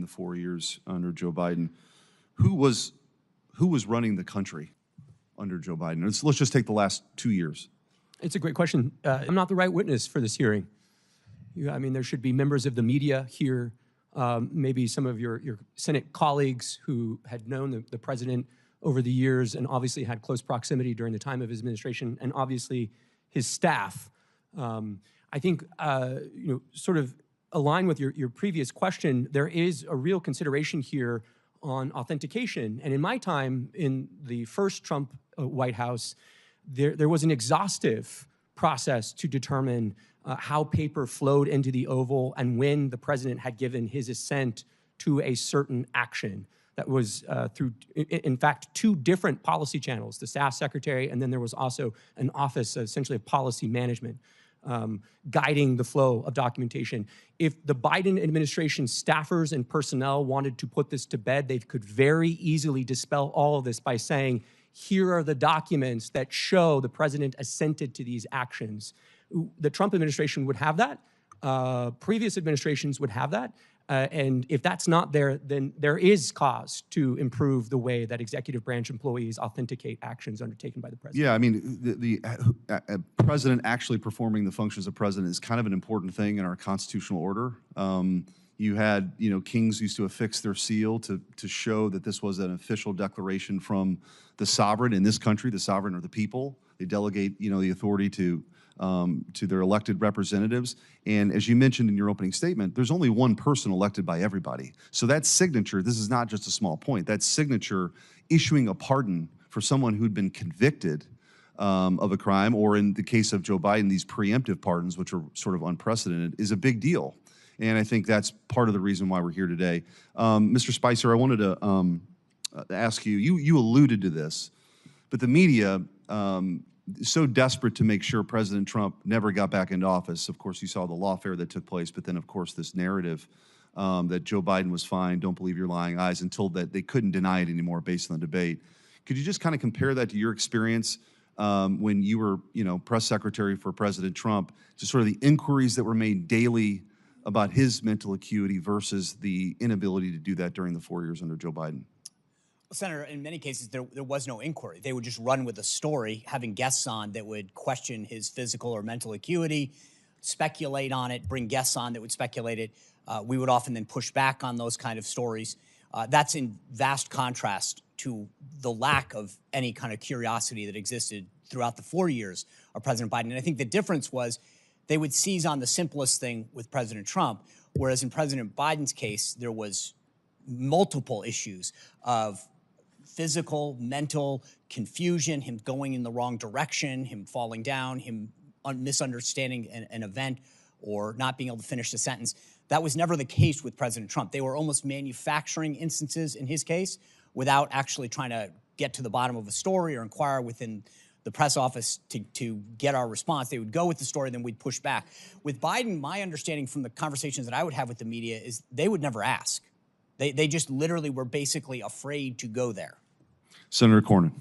the 4 years under Joe Biden. Who was running the country under Joe Biden? Let's just take the last 2 years. It's a great question. I'm not the right witness for this hearing. I mean, there should be members of the media here, maybe some of your Senate colleagues who had known the president over the years and obviously had close proximity during the time of his administration, and obviously his staff. I think, sort of align with your previous question, there is a real consideration here on authentication. And in my time in the first Trump White House, there was an exhaustive process to determine how paper flowed into the Oval and when the president had given his assent to a certain action. That was through, in fact, 2 different policy channels, the staff secretary, and then there was also an office, essentially of policy management, guiding the flow of documentation. If the Biden administration staffers and personnel wanted to put this to bed, they could very easily dispel all of this by saying, here are the documents that show the president assented to these actions. The Trump administration would have that. Previous administrations would have that. And if that's not there, then there is cause to improve the way that executive branch employees authenticate actions undertaken by the president. Yeah, I mean, the president actually performing the functions of president is kind of an important thing in our constitutional order. You had, kings used to affix their seal to show that this was an official declaration from the sovereign in this country. The sovereign are the people. They delegate, the authority to their elected representatives. And as you mentioned in your opening statement, there's only one person elected by everybody. So that signature, this is not just a small point, that signature issuing a pardon for someone who'd been convicted of a crime, or in the case of Joe Biden, these preemptive pardons, which are sort of unprecedented, is a big deal. And I think that's part of the reason why we're here today. Mr. Spicer, I wanted to ask you, you alluded to this, but the media, so desperate to make sure President Trump never got back into office. Of course, you saw the lawfare that took place, but then, of course, this narrative that Joe Biden was fine, don't believe your lying eyes, until that they couldn't deny it anymore based on the debate. Could you just kind of compare that to your experience when you were, press secretary for President Trump, to sort of the inquiries that were made daily about his mental acuity versus the inability to do that during the 4 years under Joe Biden? Well, Senator, in many cases, there was no inquiry. They would just run with a story, having guests on that would question his physical or mental acuity, speculate on it, bring guests on that would speculate it. We would often then push back on those kind of stories. That's in vast contrast to the lack of any kind of curiosity that existed throughout the 4 years of President Biden. And I think the difference was they would seize on the simplest thing with President Trump, whereas in President Biden's case, there was multiple issues of physical, mental confusion, him going in the wrong direction, him falling down, him misunderstanding an event or not being able to finish the sentence. That was never the case with President Trump. They were almost manufacturing instances in his case without actually trying to get to the bottom of a story or inquire within the press office to get our response. They would go with the story, then we'd push back. With Biden, my understanding from the conversations that I would have with the media is they would never ask. They just literally were basically afraid to go there. Senator Cornyn.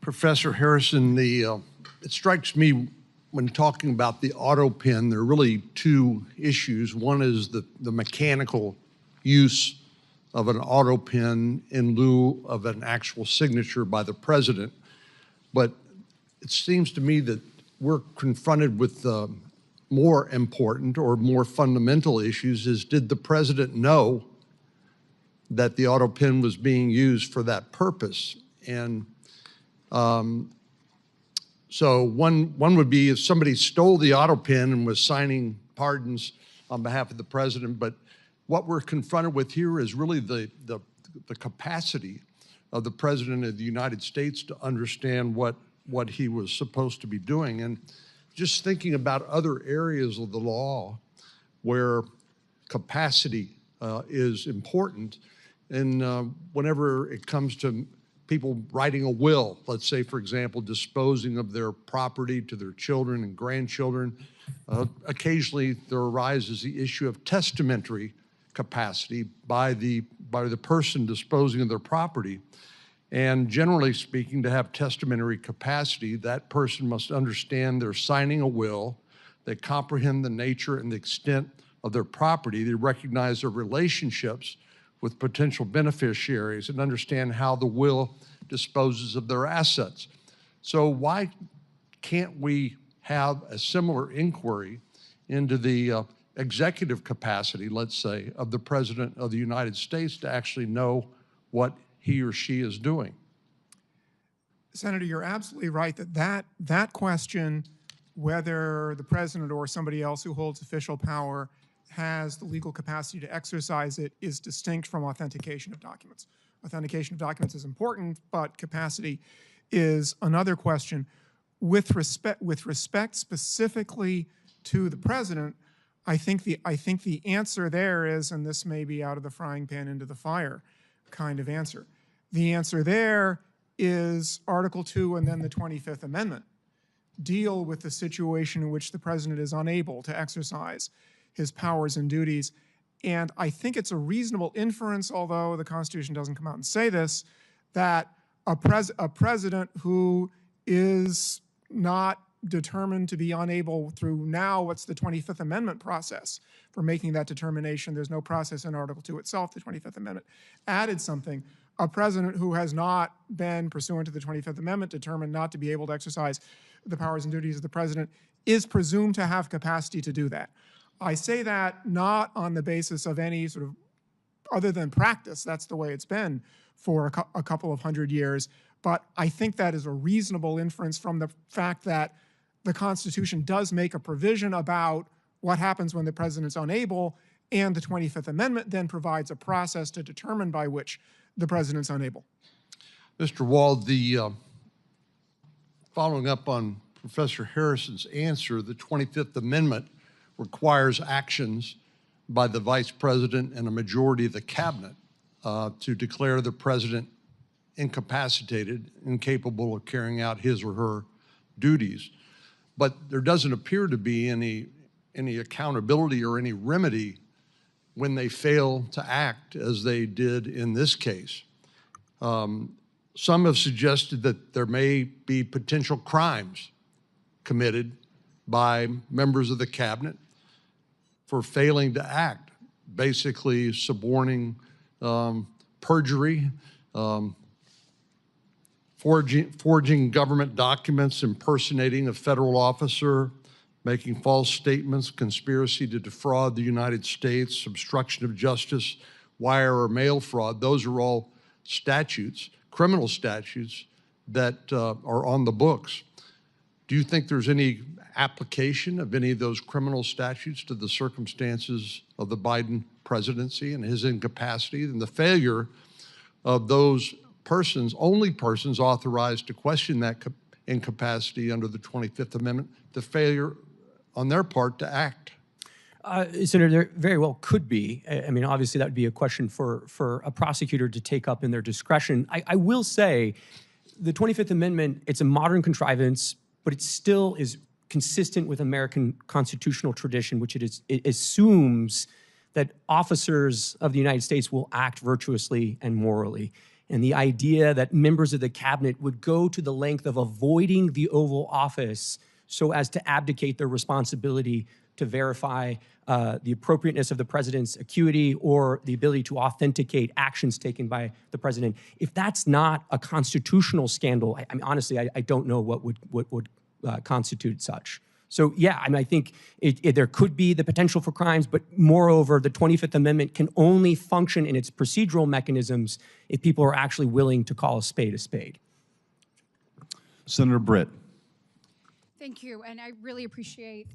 Professor Harrison, it strikes me when talking about the Autopen, there are really 2 issues. One is the mechanical use of an Autopen in lieu of an actual signature by the president. But it seems to me that we're confronted with more important or more fundamental issues is, did the president know that the Autopen was being used for that purpose? And so one would be if somebody stole the Autopen and was signing pardons on behalf of the president, but what we're confronted with here is really the capacity of the president of the United States to understand what he was supposed to be doing. And just thinking about other areas of the law where capacity is important, and whenever it comes to people writing a will, let's say, for example, disposing of their property to their children and grandchildren, occasionally there arises the issue of testamentary capacity by the person disposing of their property. And generally speaking, to have testamentary capacity, that person must understand they're signing a will, they comprehend the nature and the extent of their property. They recognize their relationships with potential beneficiaries and understand how the will disposes of their assets. So why can't we have a similar inquiry into the executive capacity, let's say, of the President of the United States to actually know what he or she is doing? Senator, you're absolutely right that question, whether the president or somebody else who holds official power has the legal capacity to exercise it, is distinct from authentication of documents. Authentication of documents is important, but capacity is another question. With respect specifically to the president, I think the answer there is, and this may be out of the frying pan into the fire kind of answer. The answer there is Article 2 and then the 25th Amendment deal with the situation in which the president is unable to exercise his powers and duties. And I think it's a reasonable inference, although the Constitution doesn't come out and say this, that a president who is not determined to be unable through now what's the 25th Amendment process for making that determination. There's no process in Article 2 itself. The 25th Amendment added something. A president who has not been, pursuant to the 25th Amendment, determined not to be able to exercise the powers and duties of the president is presumed to have capacity to do that. I say that not on the basis of any sort of, other than practice, that's the way it's been for a couple of hundred years, but I think that is a reasonable inference from the fact that the Constitution does make a provision about what happens when the president's unable, and the 25th Amendment then provides a process to determine by which the president's unable. Mr. Wald, following up on Professor Harrison's answer, the 25th Amendment requires actions by the vice president and a majority of the cabinet to declare the president incapacitated, incapable of carrying out his or her duties. But there doesn't appear to be any accountability or any remedy when they fail to act as they did in this case. Some have suggested that there may be potential crimes committed by members of the cabinet for failing to act, basically suborning perjury, forging government documents, impersonating a federal officer, making false statements, conspiracy to defraud the United States, obstruction of justice, wire or mail fraud. Those are all statutes, criminal statutes that are on the books. Do you think there's any application of any of those criminal statutes to the circumstances of the Biden presidency and his incapacity and the failure of those persons, only persons authorized to question that incapacity under the 25th Amendment, the failure on their part to act? Senator, there very well could be. I mean, obviously that would be a question for a prosecutor to take up in their discretion. I will say the 25th Amendment, it's a modern contrivance, but it still is consistent with American constitutional tradition, which it assumes that officers of the United States will act virtuously and morally. And the idea that members of the cabinet would go to the length of avoiding the Oval Office so as to abdicate their responsibility to verify the appropriateness of the president's acuity or the ability to authenticate actions taken by the president. If that's not a constitutional scandal, I mean, honestly, I don't know what would constitute such. So yeah, I mean, I think there could be the potential for crimes, but moreover, the 25th Amendment can only function in its procedural mechanisms if people are actually willing to call a spade a spade. Senator Britt. Thank you, and I really appreciate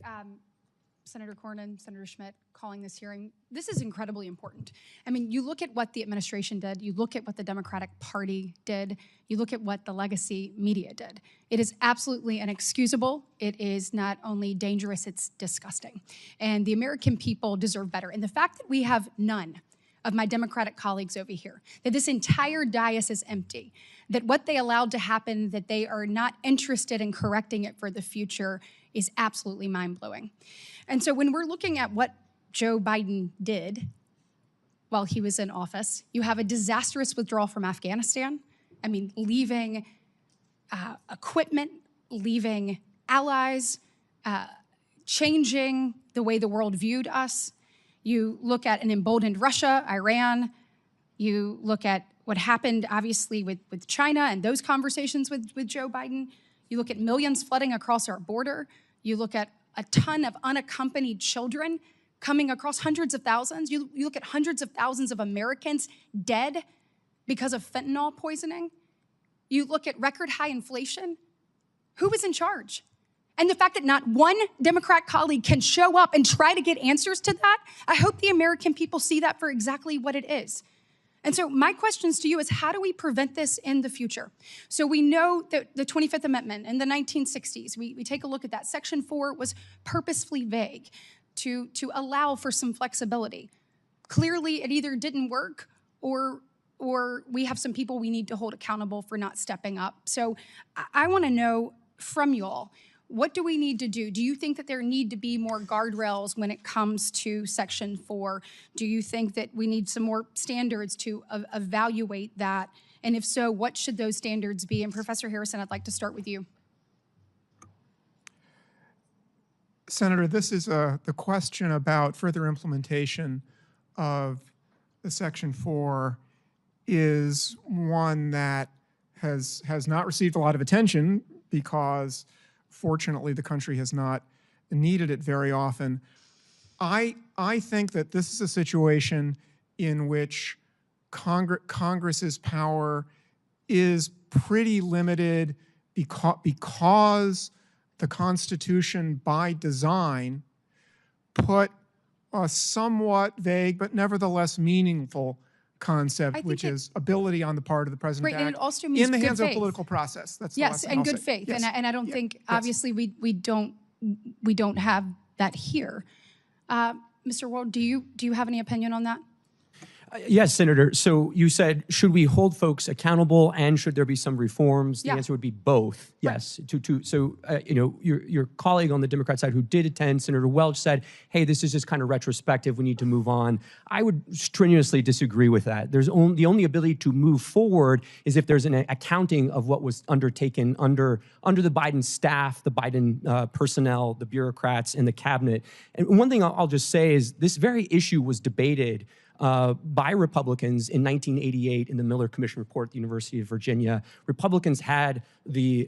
Senator Cornyn, Senator Schmidt calling this hearing. This is incredibly important. I mean, you look at what the administration did, you look at what the Democratic Party did, you look at what the legacy media did. It is absolutely inexcusable. It is not only dangerous, it's disgusting. And the American people deserve better. And the fact that we have none of my Democratic colleagues over here, that this entire dais is empty, that what they allowed to happen, that they are not interested in correcting it for the future is absolutely mind-blowing. And so when we're looking at what Joe Biden did while he was in office, you have a disastrous withdrawal from Afghanistan. I mean, leaving equipment, leaving allies, changing the way the world viewed us. You look at an emboldened Russia, Iran. You look at what happened, obviously, with China and those conversations with Joe Biden. You look at millions flooding across our border. You look at a ton of unaccompanied children coming across, hundreds of thousands. You look at hundreds of thousands of Americans dead because of fentanyl poisoning. You look at record high inflation. Who was in charge? And the fact that not one Democrat colleague can show up and try to get answers to that, I hope the American people see that for exactly what it is. And so my questions to you is, how do we prevent this in the future? So we know that the 25th Amendment in the 1960s, we take a look at that. Section 4 was purposefully vague to allow for some flexibility. Clearly, it either didn't work or we have some people we need to hold accountable for not stepping up. So I want to know from you all, what do we need to do? Do you think that there need to be more guardrails when it comes to Section 4? Do you think that we need some more standards to evaluate that? And if so, what should those standards be? And Professor Harrison, I'd like to start with you. Senator, this is the question about further implementation of the Section 4 is one that has not received a lot of attention because, fortunately, the country has not needed it very often. I think that this is a situation in which Congress's power is pretty limited because the Constitution, by design, put a somewhat vague but nevertheless meaningful concept, which is ability on the part of the president right, to and act it also means in the hands good of a faith. political process. That's the Yes, last thing and I'll good say. faith. Yes. And I don't think, Yes. obviously, we don't have that here. Mr. Ward, do you have any opinion on that? Yes, Senator. So you said, should we hold folks accountable and should there be some reforms? The Yeah. answer would be both. Yes. So your colleague on the Democrat side who did attend, Senator Welch, said, hey, this is just kind of retrospective. We need to move on. I would strenuously disagree with that. The only ability to move forward is if there's an accounting of what was undertaken under the Biden staff, the Biden personnel, the bureaucrats, and the cabinet. And one thing I'll just say is this very issue was debated by Republicans in 1988 in the Miller Commission report at the University of Virginia. Republicans had the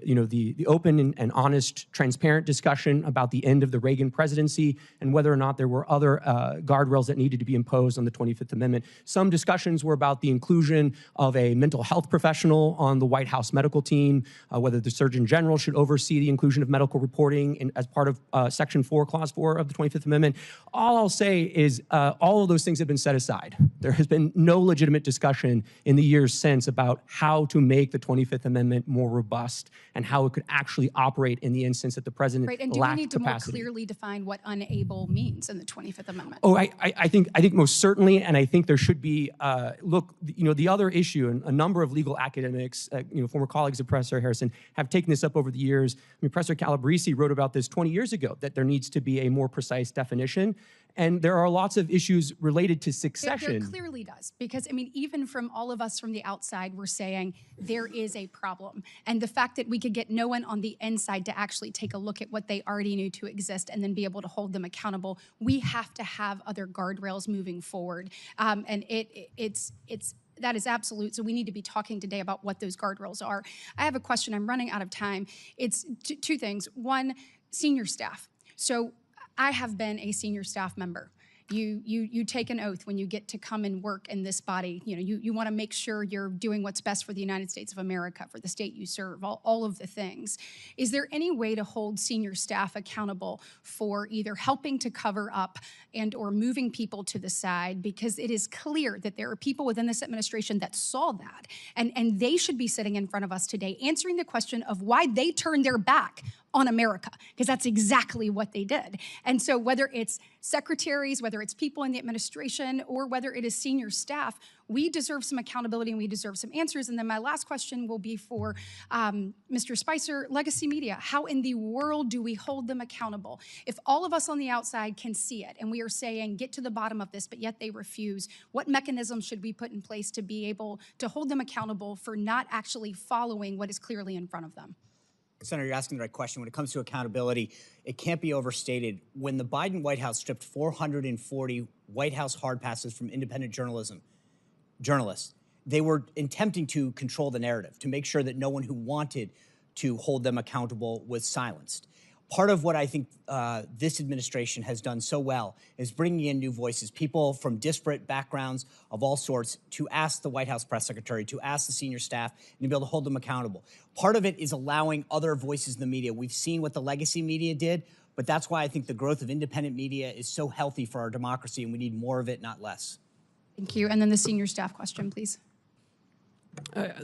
open and honest, transparent discussion about the end of the Reagan presidency and whether or not there were other guardrails that needed to be imposed on the 25th Amendment. Some discussions were about the inclusion of a mental health professional on the White House medical team, whether the Surgeon General should oversee the inclusion of medical reporting as part of Section 4, Clause 4 of the 25th Amendment. All I'll say is all of those things have been set aside. There has been no legitimate discussion in the years since about how to make the 25th Amendment more robust and how it could actually operate in the instance that the president lacked capacity. Right, and do we need to more clearly define what unable means in the 25th Amendment? Oh, I think most certainly, and I think there should be, the other issue, and a number of legal academics, former colleagues of Professor Harrison, have taken this up over the years. Professor Calabresi wrote about this 20 years ago, that there needs to be a more precise definition. And there are lots of issues related to succession. There clearly does, because even from all of us from the outside, we're saying there is a problem. And the fact that we could get no one on the inside to actually take a look at what they already knew to exist and then be able to hold them accountable, we have to have other guardrails moving forward. And that is absolute. So we need to be talking today about what those guardrails are. I have a question. I'm running out of time. It's two things. One, senior staff. So I have been a senior staff member. You take an oath when you get to come and work in this body. You want to make sure you're doing what's best for the United States of America, for the state you serve, all of the things. Is there any way to hold senior staff accountable for either helping to cover up and or moving people to the side? Because it is clear that there are people within this administration that saw that, and they should be sitting in front of us today answering the question of why they turned their back on America, because that's exactly what they did. And so whether it's secretaries, whether it's people in the administration, or whether it is senior staff, we deserve some accountability and we deserve some answers. And then my last question will be for Mr. Spicer, legacy media. How in the world do we hold them accountable? If all of us on the outside can see it and we are saying, get to the bottom of this, but yet they refuse, what mechanisms should we put in place to be able to hold them accountable for not actually following what is clearly in front of them? Senator, you're asking the right question. When it comes to accountability, it can't be overstated. When the Biden White House stripped 440 White House hard passes from independent journalists, they were attempting to control the narrative, to make sure that no one who wanted to hold them accountable was silenced. Part of what I think this administration has done so well is bringing in new voices, people from disparate backgrounds of all sorts, to ask the White House press secretary, to ask the senior staff, and to be able to hold them accountable. Part of it is allowing other voices in the media. We've seen what the legacy media did, but that's why I think the growth of independent media is so healthy for our democracy, and we need more of it, not less. Thank you. And then the senior staff question, please.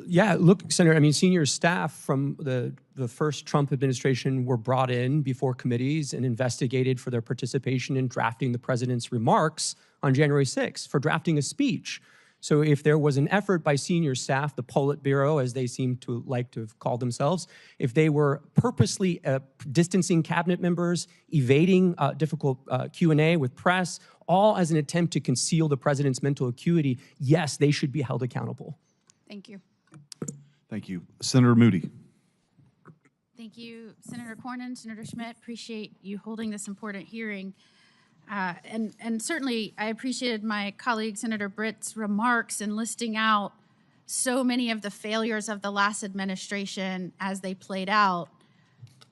Yeah, look, Senator, I mean, senior staff from the first Trump administration were brought in before committees and investigated for their participation in drafting the president's remarks on January 6th, for drafting a speech. So if there was an effort by senior staff, the Politburo, as they seem to like to have called themselves, if they were purposely distancing cabinet members, evading difficult Q&A with press, all as an attempt to conceal the president's mental acuity, yes, they should be held accountable. Thank you. Thank you. Senator Moody. Thank you, Senator Cornyn, Senator Schmidt. Appreciate you holding this important hearing. And certainly I appreciated my colleague, Senator Britt's remarks in listing out so many of the failures of the last administration as they played out.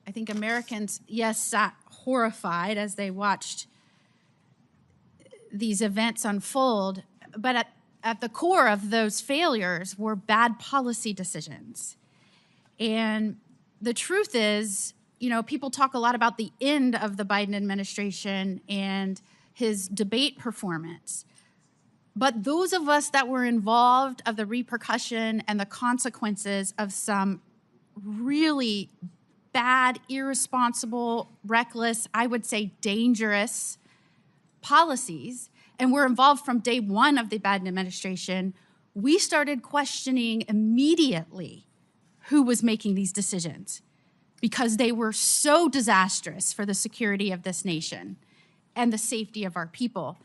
I think Americans, yes, sat horrified as they watched these events unfold, but at the core of those failures were bad policy decisions. And the truth is, you know, people talk a lot about the end of the Biden administration and his debate performance. But those of us that were involved of the repercussion and the consequences of some really bad, irresponsible, reckless, I would say dangerous policies, and we're involved from day one of the Biden administration, we started questioning immediately who was making these decisions, because they were so disastrous for the security of this nation and the safety of our people.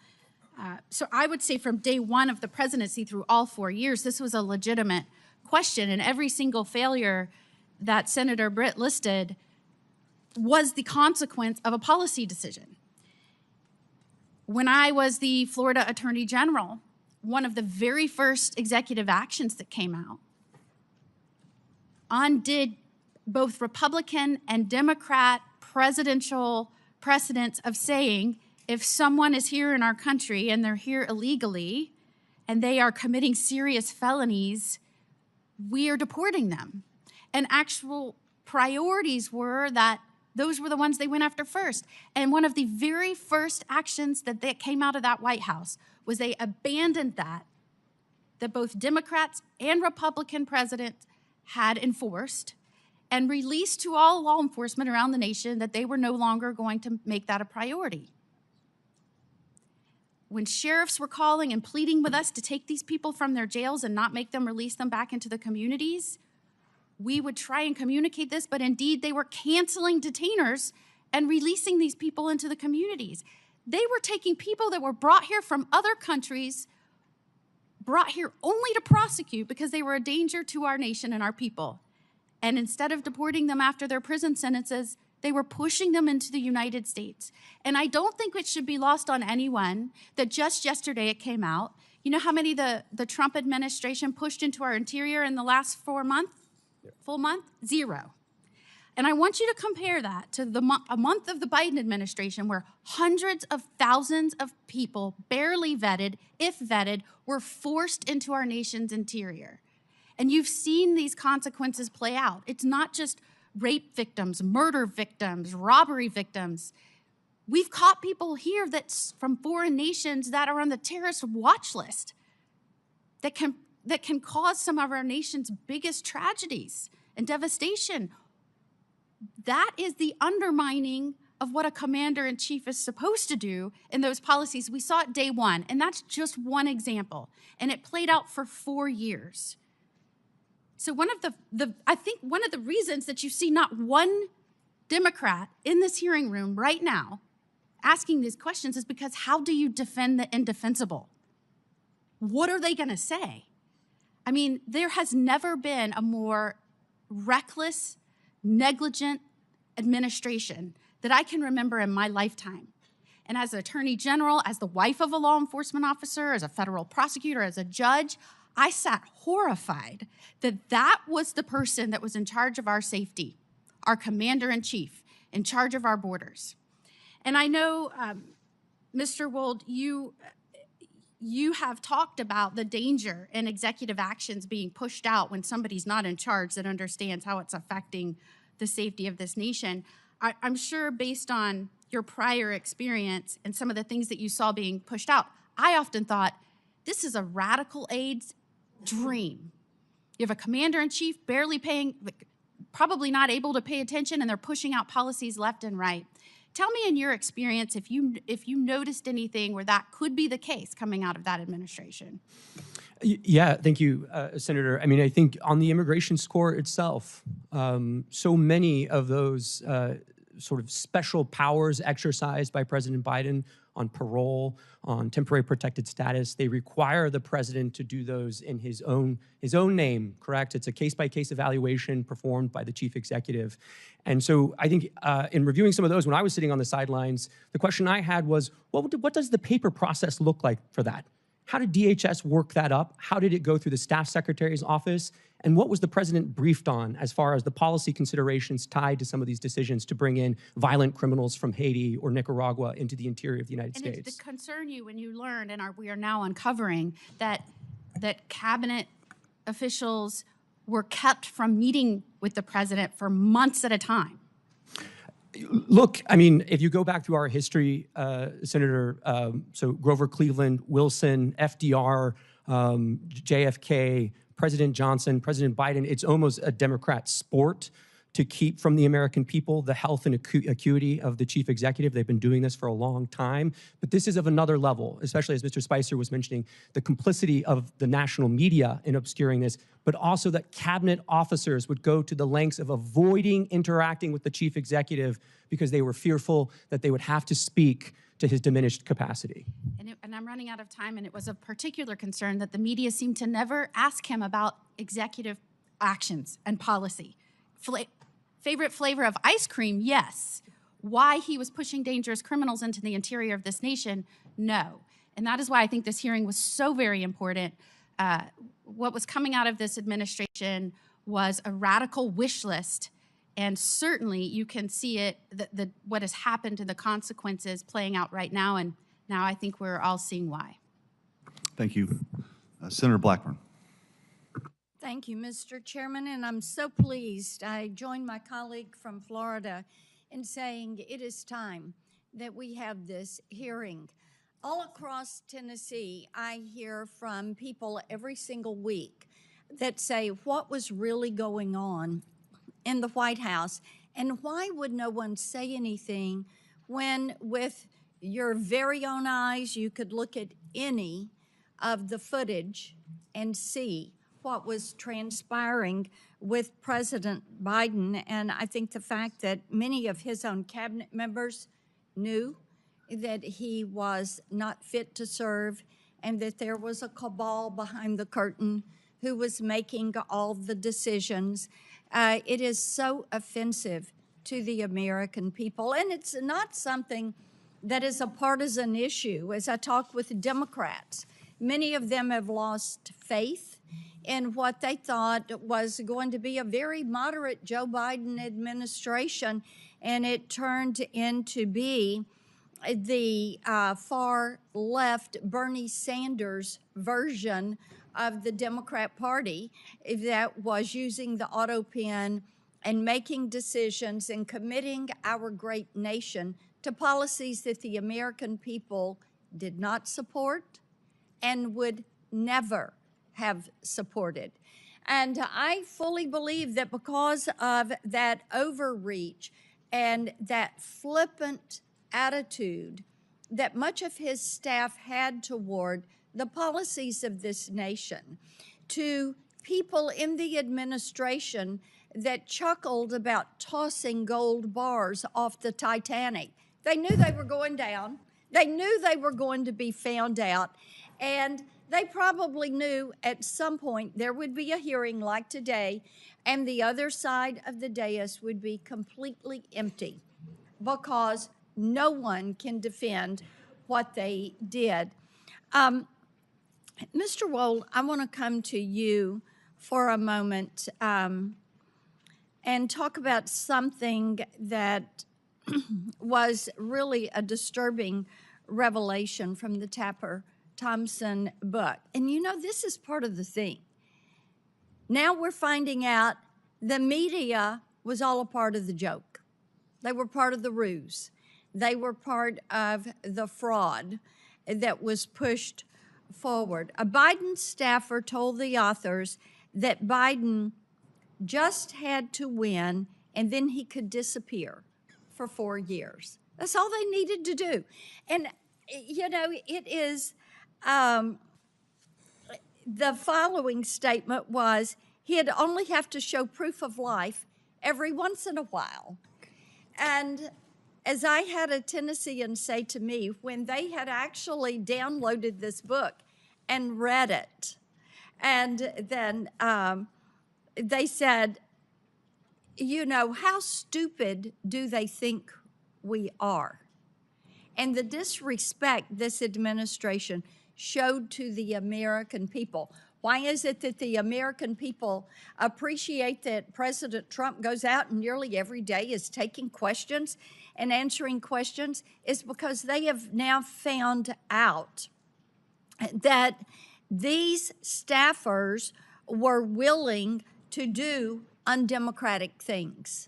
So I would say from day one of the presidency through all 4 years, this was a legitimate question, and every single failure that Senator Britt listed was the consequence of a policy decision. When I was the Florida Attorney General, one of the very first executive actions that came out undid both Republican and Democrat presidential precedents of saying, if someone is here in our country and they're here illegally and they are committing serious felonies, we are deporting them. And actual priorities were that those were the ones they went after first. And one of the very first actions that came out of that White House was they abandoned that both Democrats and Republican presidents had enforced, and released to all law enforcement around the nation that they were no longer going to make that a priority. When sheriffs were calling and pleading with us to take these people from their jails and not make them release them back into the communities, we would try and communicate this, but indeed they were canceling detainers and releasing these people into the communities. They were taking people that were brought here from other countries, brought here only to prosecute because they were a danger to our nation and our people. And instead of deporting them after their prison sentences, they were pushing them into the United States. And I don't think it should be lost on anyone that just yesterday it came out. You know how many the Trump administration pushed into our interior in the last 4 months? Full month? 0. And I want you to compare that to a month of the Biden administration where hundreds of thousands of people, barely vetted, if vetted, were forced into our nation's interior. And you've seen these consequences play out. It's not just rape victims, murder victims, robbery victims. We've caught people here that's from foreign nations that are on the terrorist watch list that can cause some of our nation's biggest tragedies and devastation. That is the undermining of what a commander-in-chief is supposed to do in those policies. We saw it day one, and that's just one example. And it played out for 4 years. So I think one of the reasons that you see not one Democrat in this hearing room right now asking these questions is because how do you defend the indefensible? What are they going to say? I mean, there has never been a more reckless, negligent administration that I can remember in my lifetime. And as an attorney general, as the wife of a law enforcement officer, as a federal prosecutor, as a judge, I sat horrified that that was the person that was in charge of our safety, our commander-in-chief, in charge of our borders. And I know, Mr. Wold, you have talked about the danger in executive actions being pushed out when somebody's not in charge that understands how it's affecting the safety of this nation. I'm sure based on your prior experience and some of the things that you saw being pushed out, I often thought, this is a radical aide's dream. You have a commander-in-chief barely paying, probably not able to pay attention, and they're pushing out policies left and right. Tell me in your experience if you noticed anything where that could be the case coming out of that administration. Yeah, thank you, Senator. I mean, I think on the immigration score itself, so many of those sort of special powers exercised by President Biden on parole, on temporary protected status, they require the president to do those in his own name, correct? It's a case-by-case evaluation performed by the chief executive. And so I think in reviewing some of those, when I was sitting on the sidelines, the question I had was, what does the paper process look like for that? How did DHS work that up? How did it go through the staff secretary's office? And what was the president briefed on as far as the policy considerations tied to some of these decisions to bring in violent criminals from Haiti or Nicaragua into the interior of the United States? And it's to concern you when you learned, and we are now uncovering, that cabinet officials were kept from meeting with the president for months at a time. Look, I mean, if you go back through our history, Senator, so Grover Cleveland, Wilson, FDR, JFK, President Johnson, President Biden, it's almost a Democrat sport to keep from the American people the health and acuity of the chief executive. They've been doing this for a long time, but this is of another level, especially as Mr. Spicer was mentioning, the complicity of the national media in obscuring this, but also that cabinet officers would go to the lengths of avoiding interacting with the chief executive because they were fearful that they would have to speak to his diminished capacity. And I'm running out of time, and it was of particular concern that the media seemed to never ask him about executive actions and policy. Favorite flavor of ice cream? Yes. Why he was pushing dangerous criminals into the interior of this nation? No. And that is why I think this hearing was so very important. What was coming out of this administration was a radical wish list, and certainly you can see it, what has happened to the consequences playing out right now, and now I think we're all seeing why. Thank you. Senator Blackburn. Thank you, Mr. Chairman, and I'm so pleased. I joined my colleague from Florida in saying it is time that we have this hearing. All across Tennessee, I hear from people every single week that say, what was really going on in the White House, and why would no one say anything when, with your very own eyes, you could look at any of the footage and see what was transpiring with President Biden. And I think the fact that many of his own cabinet members knew that he was not fit to serve and that there was a cabal behind the curtain who was making all the decisions. It is so offensive to the American people. And it's not something that is a partisan issue. As I talk with Democrats, many of them have lost faith in what they thought was going to be a very moderate Joe Biden administration, and it turned into be the far left Bernie Sanders version of the Democrat Party that was using the Autopen and making decisions and committing our great nation to policies that the American people did not support and would never have supported. And I fully believe that because of that overreach and that flippant attitude that much of his staff had toward the policies of this nation, to people in the administration that chuckled about tossing gold bars off the Titanic. They knew they were going down. They knew they were going to be found out. And they probably knew at some point there would be a hearing like today, and the other side of the dais would be completely empty because no one can defend what they did. Mr. Wold, I want to come to you for a moment and talk about something that was really a disturbing revelation from the Tapper Thompson book. And you know, this is part of the thing. Now we're finding out the media was all a part of the joke. They were part of the ruse. They were part of the fraud that was pushed forward. A Biden staffer told the authors that Biden just had to win and then he could disappear for 4 years. That's all they needed to do. And, you know, it is, the following statement was, he'd only have to show proof of life every once in a while. And as I had a Tennessean say to me, when they had actually downloaded this book and read it, and then they said, you know, how stupid do they think we are? And the disrespect this administration showed to the American people. Why is it that the American people appreciate that President Trump goes out and nearly every day is taking questions and answering questions? Is because they have now found out that these staffers were willing to do undemocratic things,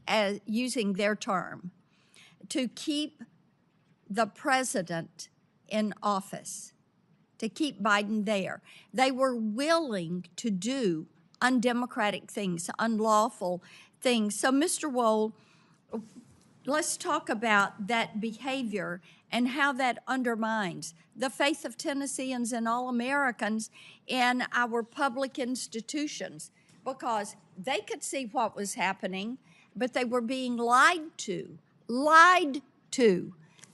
as using their term, to keep the president in office, to keep Biden there. They were willing to do undemocratic things, unlawful things. So, Mr. Wold, let's talk about that behavior and how that undermines the faith of Tennesseans and all Americans in our public institutions, because they could see what was happening, but they were being lied to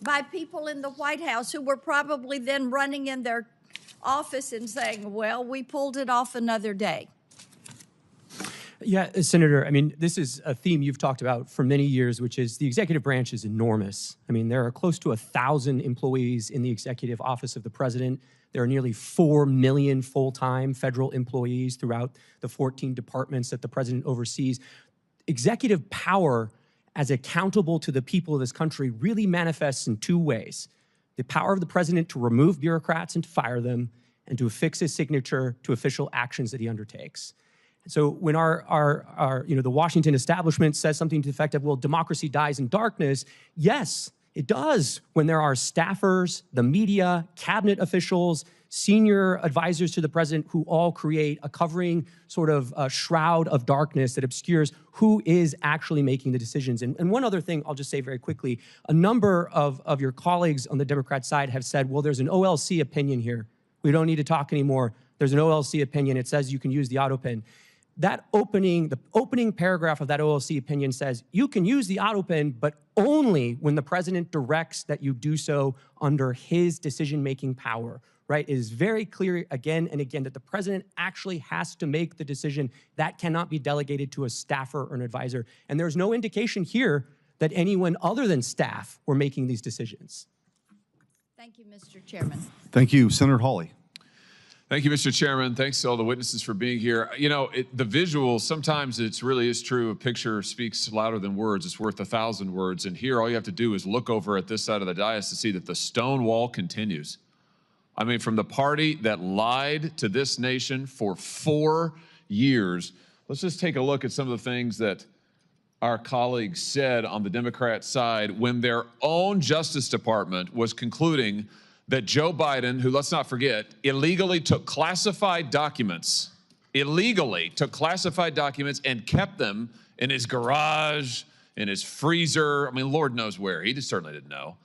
by people in the White House who were probably then running in their office and saying, well, we pulled it off another day. Yeah, Senator, I mean, this is a theme you've talked about for many years, which is the executive branch is enormous. I mean, there are close to 1,000 employees in the executive office of the president. There are nearly 4 million full-time federal employees throughout the 14 departments that the president oversees. Executive power as accountable to the people of this country really manifests in two ways. The power of the president to remove bureaucrats and to fire them, and to affix his signature to official actions that he undertakes. So when the Washington establishment says something to the effect of, well, democracy dies in darkness, yes, it does when there are staffers, the media, cabinet officials, senior advisors to the president who all create a covering sort of shroud of darkness that obscures who is actually making the decisions. And one other thing I'll just say very quickly, a number of your colleagues on the Democrat side have said, well, there's an OLC opinion here. We don't need to talk anymore. There's an OLC opinion. It says you can use the Autopen. The opening paragraph of that OLC opinion says you can use the Autopen, but only when the president directs that you do so under his decision-making power, right? It is very clear again and again that the president actually has to make the decision. That cannot be delegated to a staffer or an advisor. And there's no indication here that anyone other than staff were making these decisions. Thank you, Mr. Chairman. Thank you. Senator Hawley. Thank you, Mr. Chairman. Thanks to all the witnesses for being here. You know, the visual, sometimes it really is true. A picture speaks louder than words. It's worth 1,000 words. And here, all you have to do is look over at this side of the dais to see that the stone wall continues. I mean, from the party that lied to this nation for 4 years, let's just take a look at some of the things that our colleagues said on the Democrat side when their own Justice Department was concluding that Joe Biden, who, let's not forget, illegally took classified documents and kept them in his garage, in his freezer. I mean, Lord knows where. He just certainly didn't know.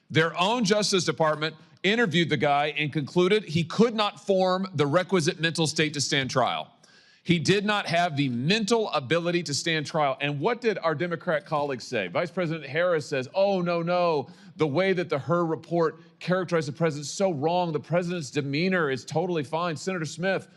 Their own Justice Department interviewed the guy and concluded he could not form the requisite mental state to stand trial. He did not have the mental ability to stand trial. And what did our Democrat colleagues say? Vice President Harris says, oh, no, the way that the Hur report characterized the president is so wrong. The president's demeanor is totally fine. Senator Smith,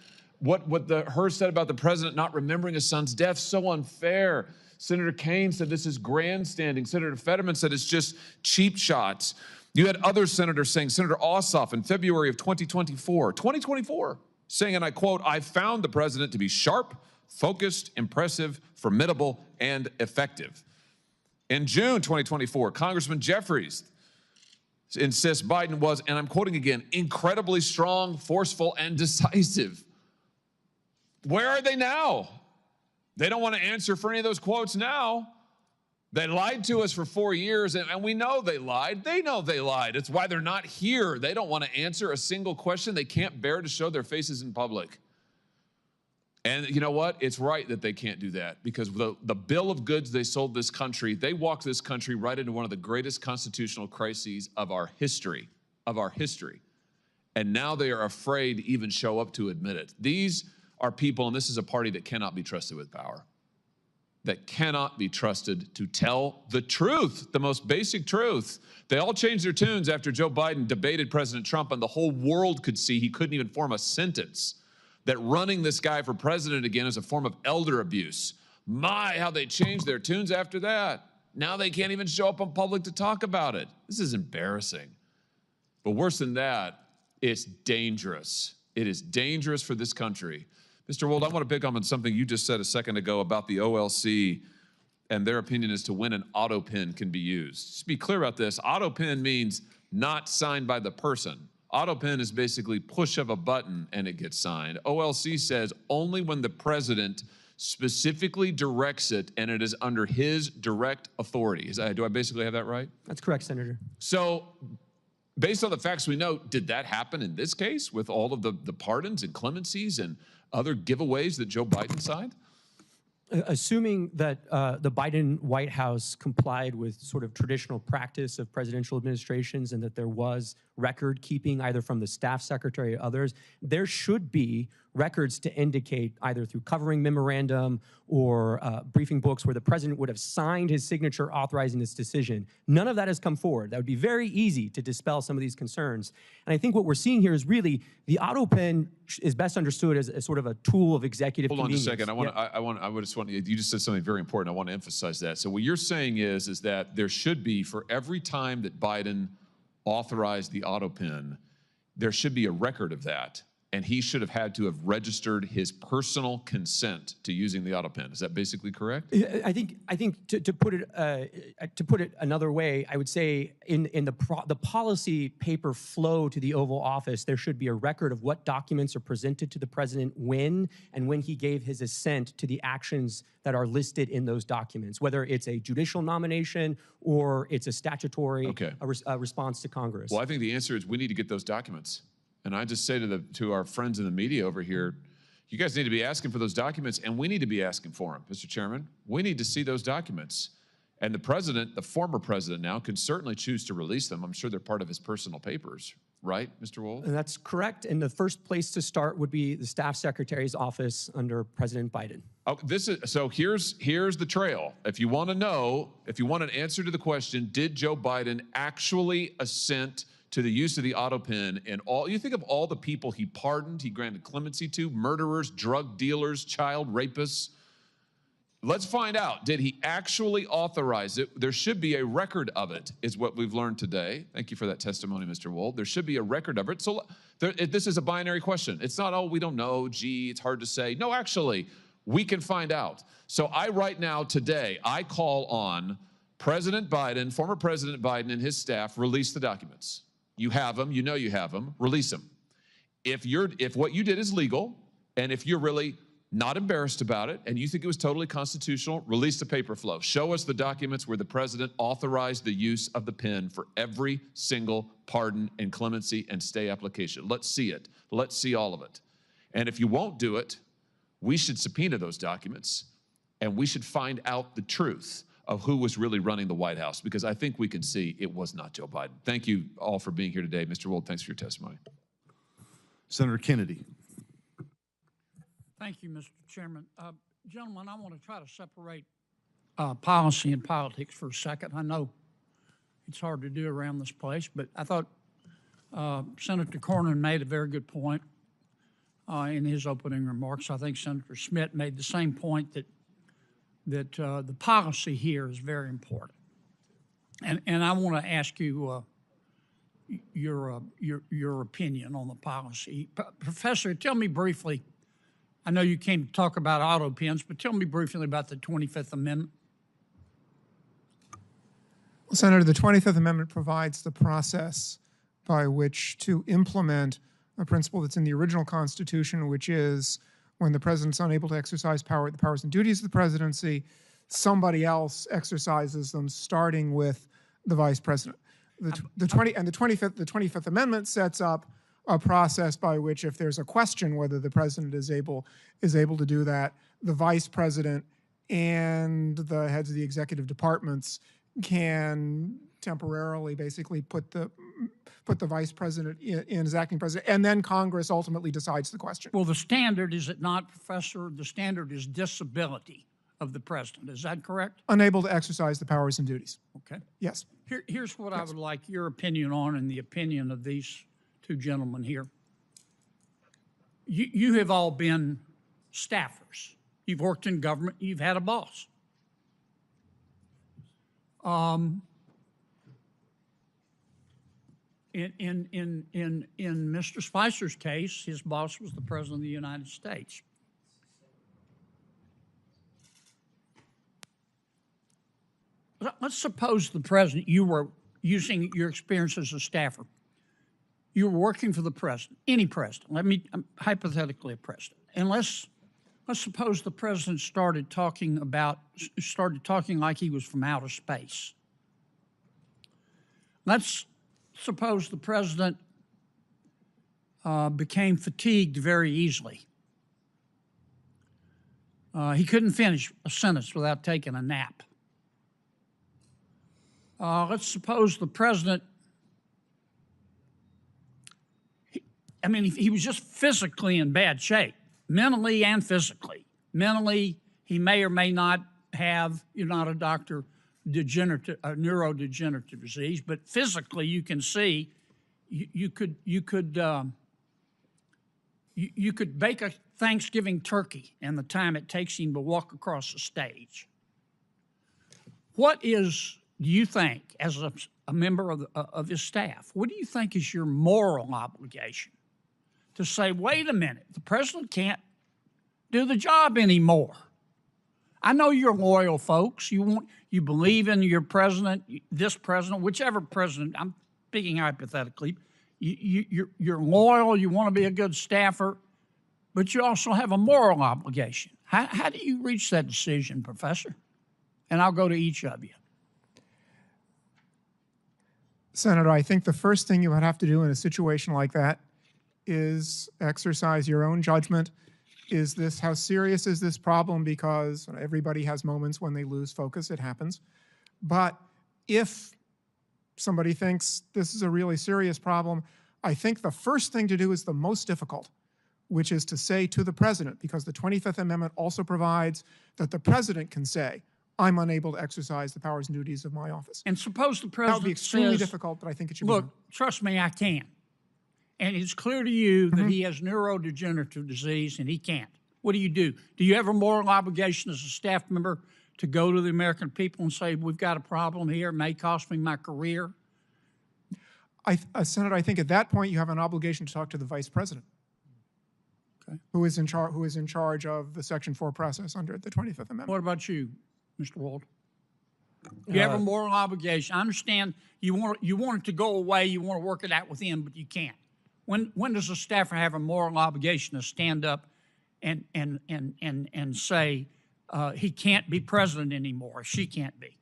What Hur said about the president not remembering his son's death, so unfair. Senator Kaine said this is grandstanding. Senator Fetterman said it's just cheap shots. You had other senators saying, Senator Ossoff in February of 2024, saying, and I quote, "I found the president to be sharp, focused, impressive, formidable, and effective." In June 2024, Congressman Jeffries insists Biden was, and I'm quoting again, "incredibly strong, forceful, and decisive." Where are they now? They don't want to answer for any of those quotes now. They lied to us for 4 years, and we know they lied. They know they lied. It's why they're not here. They don't want to answer a single question. They can't bear to show their faces in public. And you know what? It's right that they can't do that, because the bill of goods they sold this country, they walked this country right into one of the greatest constitutional crises of our history, And now they are afraid to even show up to admit it. These are people, and this is a party that cannot be trusted with power, that cannot be trusted to tell the truth, the most basic truth. They all changed their tunes after Joe Biden debated President Trump, and the whole world could see he couldn't even form a sentence, that running this guy for president again is a form of elder abuse. My, how they changed their tunes after that. Now they can't even show up in public to talk about it. This is embarrassing. But worse than that, it's dangerous. It is dangerous for this country. Mr. Wold, I want to pick up on something you just said a second ago about the OLC and their opinion as to when an Autopen can be used. Just be clear about this. Autopen means not signed by the person. Autopen is basically push of a button and it gets signed. OLC says only when the president specifically directs it and it is under his direct authority. Do I basically have that right? That's correct, Senator. So based on the facts we know, did that happen in this case with all of the pardons and clemencies and other giveaways that Joe Biden signed? Assuming that the Biden White House complied with sort of traditional practice of presidential administrations and that there was record keeping either from the staff secretary or others, there should be records to indicate either through covering memorandum or briefing books where the president would have signed his signature authorizing this decision. None of that has come forward. That would be very easy to dispel some of these concerns. And I think what we're seeing here is really the Autopen is best understood as a sort of a tool of executive convenience. Hold on just a second. You just said something very important. I want to emphasize that. So what you're saying is that there should be, for every time that Biden authorized the Autopen, there should be a record of that. And he should have had to have registered his personal consent to using the Autopen. Is that basically correct? I think to put it another way, I would say in the policy paper flow to the Oval Office, there should be a record of what documents are presented to the president when he gave his assent to the actions that are listed in those documents, whether it's a judicial nomination or it's a statutory response to Congress. Well, I think the answer is we need to get those documents. And I just say to our friends in the media over here, you guys need to be asking for those documents, and we need to be asking for them, Mr. Chairman. We need to see those documents. And the president, the former president now, can certainly choose to release them. I'm sure they're part of his personal papers, right, Mr. Wold? And that's correct. And the first place to start would be the staff secretary's office under President Biden. Oh, here's the trail. If you want to know, if you want an answer to the question, did Joe Biden actually assent to the use of the Autopen and you think of all the people he pardoned, he granted clemency to, murderers, drug dealers, child rapists. Let's find out, did he actually authorize it? There should be a record of it, is what we've learned today. Thank you for that testimony, Mr. Wold. There should be a record of it. So this is a binary question. It's not, oh, we don't know, gee, it's hard to say. No, actually, we can find out. So right now, today, I call on President Biden, former President Biden and his staff, release the documents. You have them, you know you have them, release them. If what you did is legal, and if you're really not embarrassed about it, and you think it was totally constitutional, release the paper flow. Show us the documents where the president authorized the use of the pen for every single pardon and clemency and stay application. Let's see it. Let's see all of it. And if you won't do it, we should subpoena those documents, and we should find out the truth of who was really running the White House, because I think we can see it was not Joe Biden. Thank you all for being here today. Mr. Wold, thanks for your testimony. Senator Kennedy. Thank you, Mr. Chairman. Gentlemen, I want to try to separate policy and politics for a second. I know it's hard to do around this place, but I thought Senator Cornyn made a very good point. in his opening remarks. I think Senator Schmidt made the same point that the policy here is very important. And I want to ask you your opinion on the policy. Professor, tell me briefly, I know you came to talk about Autopens, but tell me briefly about the 25th Amendment. Well, Senator, the 25th Amendment provides the process by which to implement a principle that's in the original Constitution, which is when the president's unable to exercise the powers and duties of the presidency, somebody else exercises them, starting with the vice president. The 25th Amendment sets up a process by which, if there's a question whether the president is able to do that, the vice president and the heads of the executive departments can temporarily basically put the vice president in as acting president, and then Congress ultimately decides the question. Well, the standard, is it not, Professor? The standard is disability of the president. Is that correct? Unable to exercise the powers and duties. Okay. Yes. Here's what I would like your opinion on, and the opinion of these two gentlemen here. You have all been staffers. You've worked in government. You've had a boss. In Mr. Spicer's case, his boss was the President of the United States. Let's suppose the president, you were using your experience as a staffer. You were working for the president, any president. Hypothetically a president. And let's suppose the president started talking like he was from outer space. Let's suppose the president became fatigued very easily. He couldn't finish a sentence without taking a nap. Let's suppose the president, he was just physically in bad shape, mentally and physically. Mentally, he may or may not have, you're not a doctor, neurodegenerative disease, but physically you can see you could bake a Thanksgiving turkey in the time it takes him to walk across the stage. Do you think, as a member of his staff, what do you think is your moral obligation to say, wait a minute, the president can't do the job anymore? I know you're loyal folks. You believe in your president, this president, whichever president. I'm speaking hypothetically. You're loyal. You want to be a good staffer, but you also have a moral obligation. How do you reach that decision, Professor? And I'll go to each of you. Senator, I think the first thing you would have to do in a situation like that is exercise your own judgment. How serious is this problem? Because everybody has moments when they lose focus, it happens. But if somebody thinks this is a really serious problem, I think the first thing to do is the most difficult, which is to say to the president, because the 25th Amendment also provides that the president can say, I'm unable to exercise the powers and duties of my office. And suppose the president That would be extremely says, difficult, but I think it should be look, done. trust me, I can. And it's clear to you that he has neurodegenerative disease and he can't. What do? Do you have a moral obligation as a staff member to go to the American people and say, we've got a problem here, it may cost me my career? Senator, I think at that point you have an obligation to talk to the vice president, who is in charge of the Section 4 process under the 25th Amendment. What about you, Mr. Wald? You have a moral obligation. I understand you want it to go away, you want to work it out with him, but you can't. When does a staffer have a moral obligation to stand up and say he can't be president anymore, she can't be?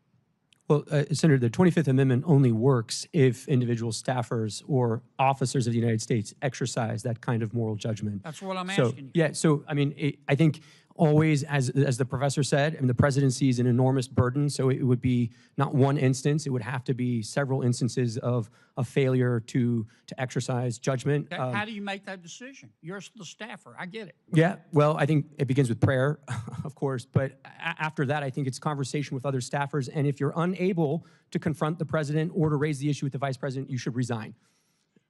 Well, Senator, the 25th Amendment only works if individual staffers or officers of the United States exercise that kind of moral judgment. That's what I'm asking you. Yeah, so, I think always, as the professor said, the presidency is an enormous burden, so it would be not one instance, it would have to be several instances of a failure to exercise judgment. How do you make that decision? You're the staffer, I get it. Yeah, well, I think it begins with prayer, of course, but after that, I think it's conversation with other staffers, and if you're unable to confront the president or to raise the issue with the vice president, you should resign.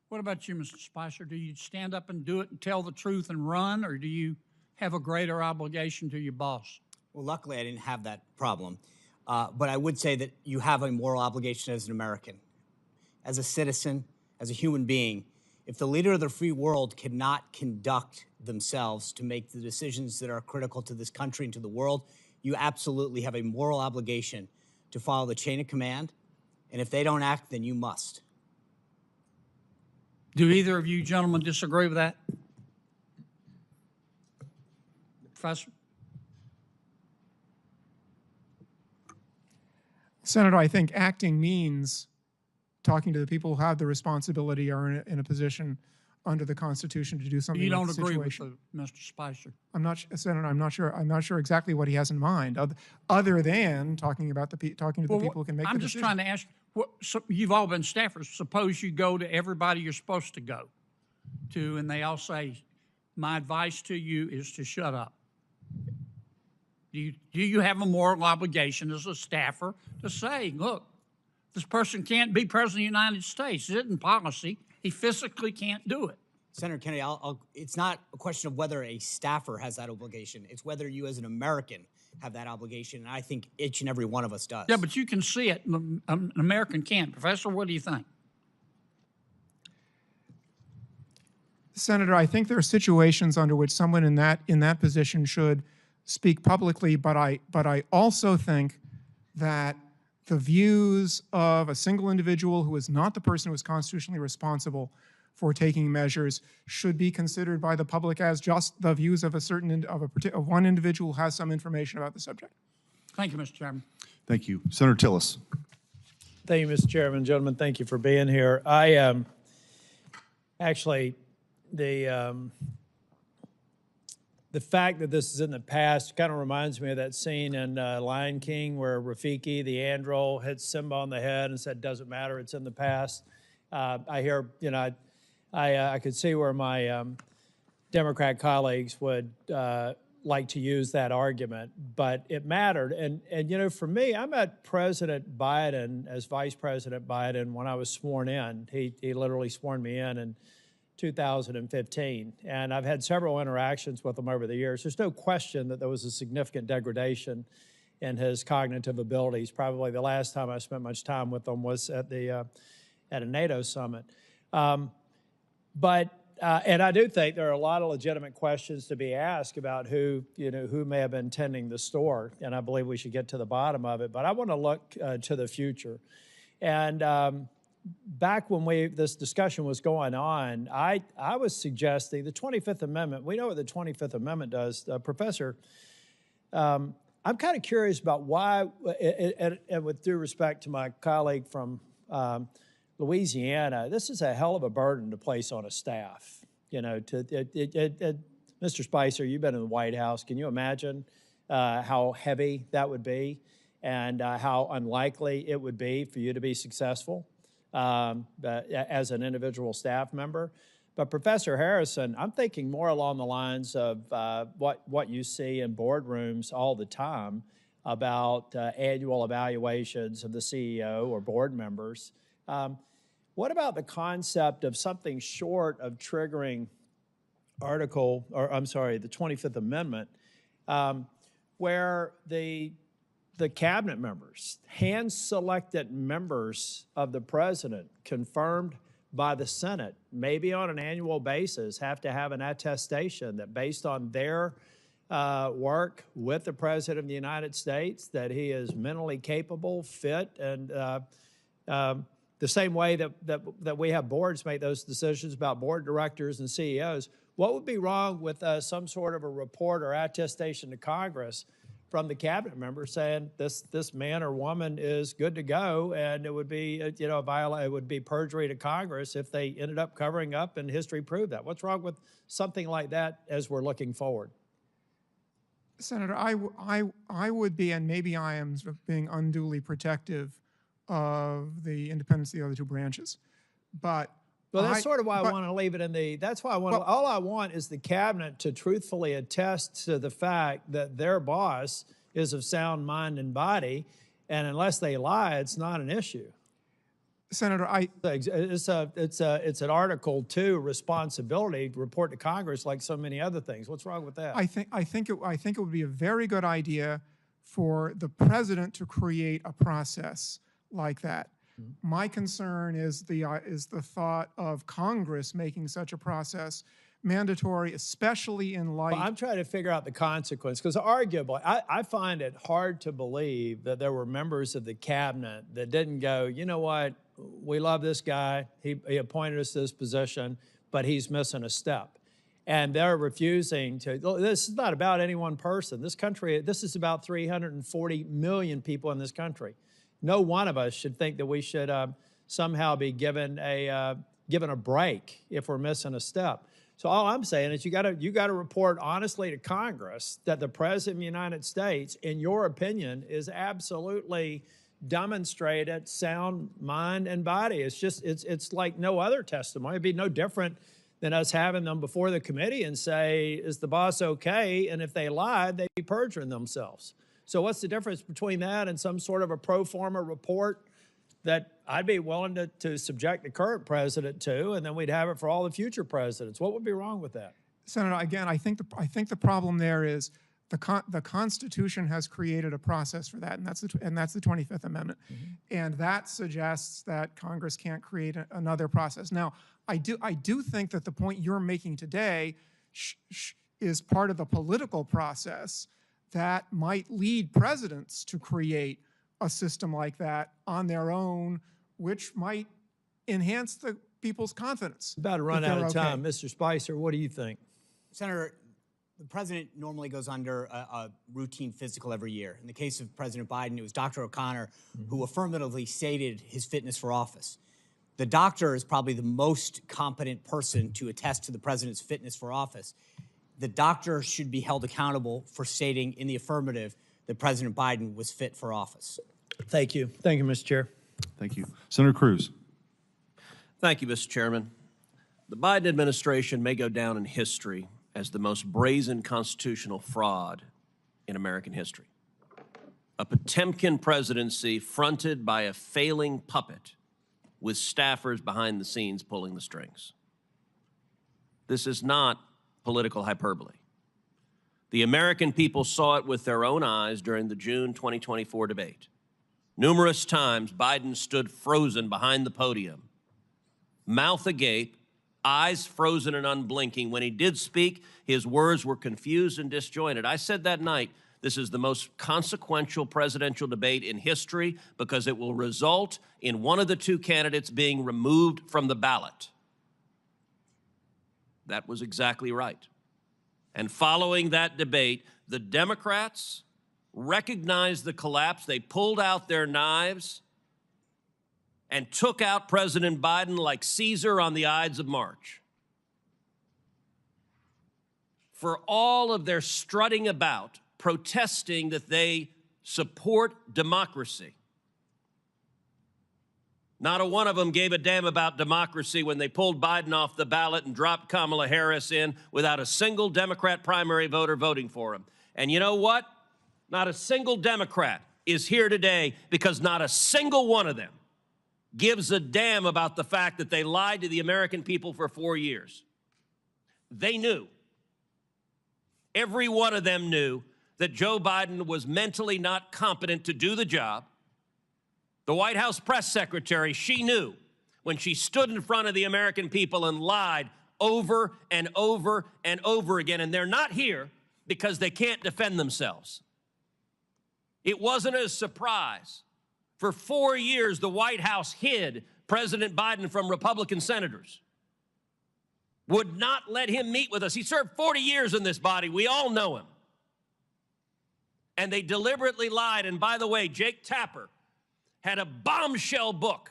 What about you, Mr. Spicer? Do you stand up and do it and tell the truth and run, or do you have a greater obligation to your boss? Well, luckily, I didn't have that problem. But I would say that you have a moral obligation as an American, as a citizen, as a human being. If the leader of the free world cannot conduct themselves to make the decisions that are critical to this country and to the world, you absolutely have a moral obligation to follow the chain of command. And if they don't act, then you must. Do either of you gentlemen disagree with that? Professor? Senator, I think acting means talking to the people who have the responsibility or in a position under the Constitution to do something. You about don't the agree with situation. Mr. Spicer? Senator, I'm not sure exactly what he has in mind, other than talking about talking to the people who can make the I'm just decision. trying to ask, you've all been staffers. Suppose you go to everybody you're supposed to go to, and they all say, my advice to you is to shut up. Do you have a moral obligation as a staffer to say, look, this person can't be president of the United States. It isn't policy. He physically can't do it. Senator Kennedy, it's not a question of whether a staffer has that obligation. It's whether you as an American have that obligation, and I think each and every one of us does. Yeah, but you can see it. An American can't. Professor, what do you think? Senator, I think there are situations under which someone in that position should speak publicly, but I also think that the views of a single individual who is not the person who is constitutionally responsible for taking measures should be considered by the public as just the views of of one individual who has some information about the subject. Thank you, Mr. Chairman. Thank you. Senator Tillis. Thank you, Mr. Chairman. Gentlemen, thank you for being here. I actually, the fact that this is in the past kind of reminds me of that scene in Lion King where Rafiki, the andro, hits Simba on the head and said, doesn't matter, it's in the past. I hear, I could see where my Democrat colleagues would like to use that argument, but it mattered. And for me, I met President Biden as Vice President Biden when I was sworn in. He literally sworn me in 2015, and I've had several interactions with him over the years. There's no question that there was a significant degradation in his cognitive abilities. Probably the last time I spent much time with him was at a NATO summit. And I do think there are a lot of legitimate questions to be asked about who may have been tending the store, and I believe we should get to the bottom of it. But I want to look to the future. And back when this discussion was going on, I was suggesting the 25th Amendment. We know what the 25th Amendment does. Professor, I'm kind of curious about why, and with due respect to my colleague from Louisiana, this is a hell of a burden to place on a staff. Mr. Spicer, you've been in the White House. Can you imagine how heavy that would be and how unlikely it would be for you to be successful as an individual staff member? But Professor Harrison, I'm thinking more along the lines of what you see in boardrooms all the time about annual evaluations of the CEO or board members. What about the concept of something short of triggering the 25th Amendment, where the cabinet members, hand-selected members of the president, confirmed by the Senate, maybe on an annual basis, have to have an attestation that based on their work with the President of the United States, that he is mentally capable, fit, and the same way that we have boards make those decisions about board directors and CEOs. What would be wrong with some sort of a report or attestation to Congress from the cabinet member saying this man or woman is good to go, and it would be it would be perjury to Congress if they ended up covering up and history proved that. What's wrong with something like that as we're looking forward? Senator, I would be, and maybe I am being unduly protective of the independence of the other two branches, but well, that's sort of why I want to leave it in the. That's why I want. All I want is the cabinet to truthfully attest to the fact that their boss is of sound mind and body, and unless they lie, it's not an issue. Senator, It's an Article 2 responsibility to report to Congress like so many other things. What's wrong with that? I think it would be a very good idea for the president to create a process like that. My concern is the thought of Congress making such a process mandatory, especially in light. Well, I'm trying to figure out the consequence, because arguably, I find it hard to believe that there were members of the cabinet that didn't go, you know what, we love this guy, he appointed us to this position, but he's missing a step. And they're refusing to, this is not about any one person. This country, this is about 340 million people in this country. No one of us should think that we should somehow be given a break if we're missing a step. So all I'm saying is you got to report honestly to Congress that the President of the United States, in your opinion, is absolutely demonstrated sound mind and body. It's like no other testimony. It'd be no different than us having them before the committee and say, is the boss okay? And if they lied, they'd be perjuring themselves. So what's the difference between that and some sort of a pro forma report that I'd be willing to subject the current president to, and then we'd have it for all the future presidents? What would be wrong with that? Senator, again, I think the problem there is the Constitution has created a process for that, and that's the 25th Amendment, and that suggests that Congress can't create another process. Now, I do think that the point you're making today is part of the political process that might lead presidents to create a system like that on their own, which might enhance the people's confidence. About to run out of time. Mr. Spicer, what do you think? Senator, the president normally goes under a routine physical every year. In the case of President Biden, it was Dr. O'Connor who affirmatively stated his fitness for office. The doctor is probably the most competent person to attest to the president's fitness for office. The doctor should be held accountable for stating in the affirmative that President Biden was fit for office. Thank you. Thank you, Mr. Chair. Thank you. Senator Cruz. Thank you, Mr. Chairman. The Biden administration may go down in history as the most brazen constitutional fraud in American history. A Potemkin presidency fronted by a failing puppet with staffers behind the scenes pulling the strings. This is not political hyperbole. The American people saw it with their own eyes during the June 2024 debate. Numerous times, Biden stood frozen behind the podium, mouth agape, eyes frozen and unblinking. When he did speak, his words were confused and disjointed. I said that night, this is the most consequential presidential debate in history because it will result in one of the two candidates being removed from the ballot. That was exactly right. And following that debate, the Democrats recognized the collapse. They pulled out their knives and took out President Biden like Caesar on the Ides of March. For all of their strutting about, protesting that they support democracy, not a one of them gave a damn about democracy when they pulled Biden off the ballot and dropped Kamala Harris in without a single Democrat primary voter voting for him. And you know what? Not a single Democrat is here today because not a single one of them gives a damn about the fact that they lied to the American people for 4 years. They knew. Every one of them knew that Joe Biden was mentally not competent to do the job. The White House press secretary, she knew when she stood in front of the American people and lied over and over and over again. And they're not here because they can't defend themselves. It wasn't a surprise. For 4 years, the White House hid President Biden from Republican senators, would not let him meet with us. He served 40 years in this body. We all know him. And they deliberately lied. And by the way, Jake Tapper had a bombshell book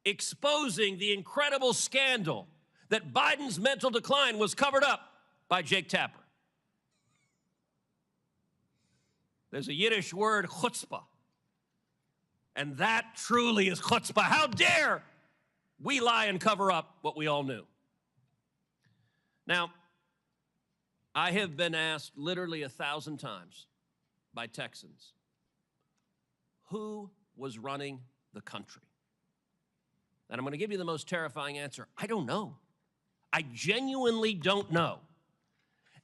exposing the incredible scandal that Biden's mental decline was covered up by Jake Tapper. There's a Yiddish word, chutzpah. And that truly is chutzpah. How dare we lie and cover up what we all knew? Now, I have been asked literally 1,000 times by Texans, who was running the country? And I'm going to give you the most terrifying answer. I don't know. I genuinely don't know.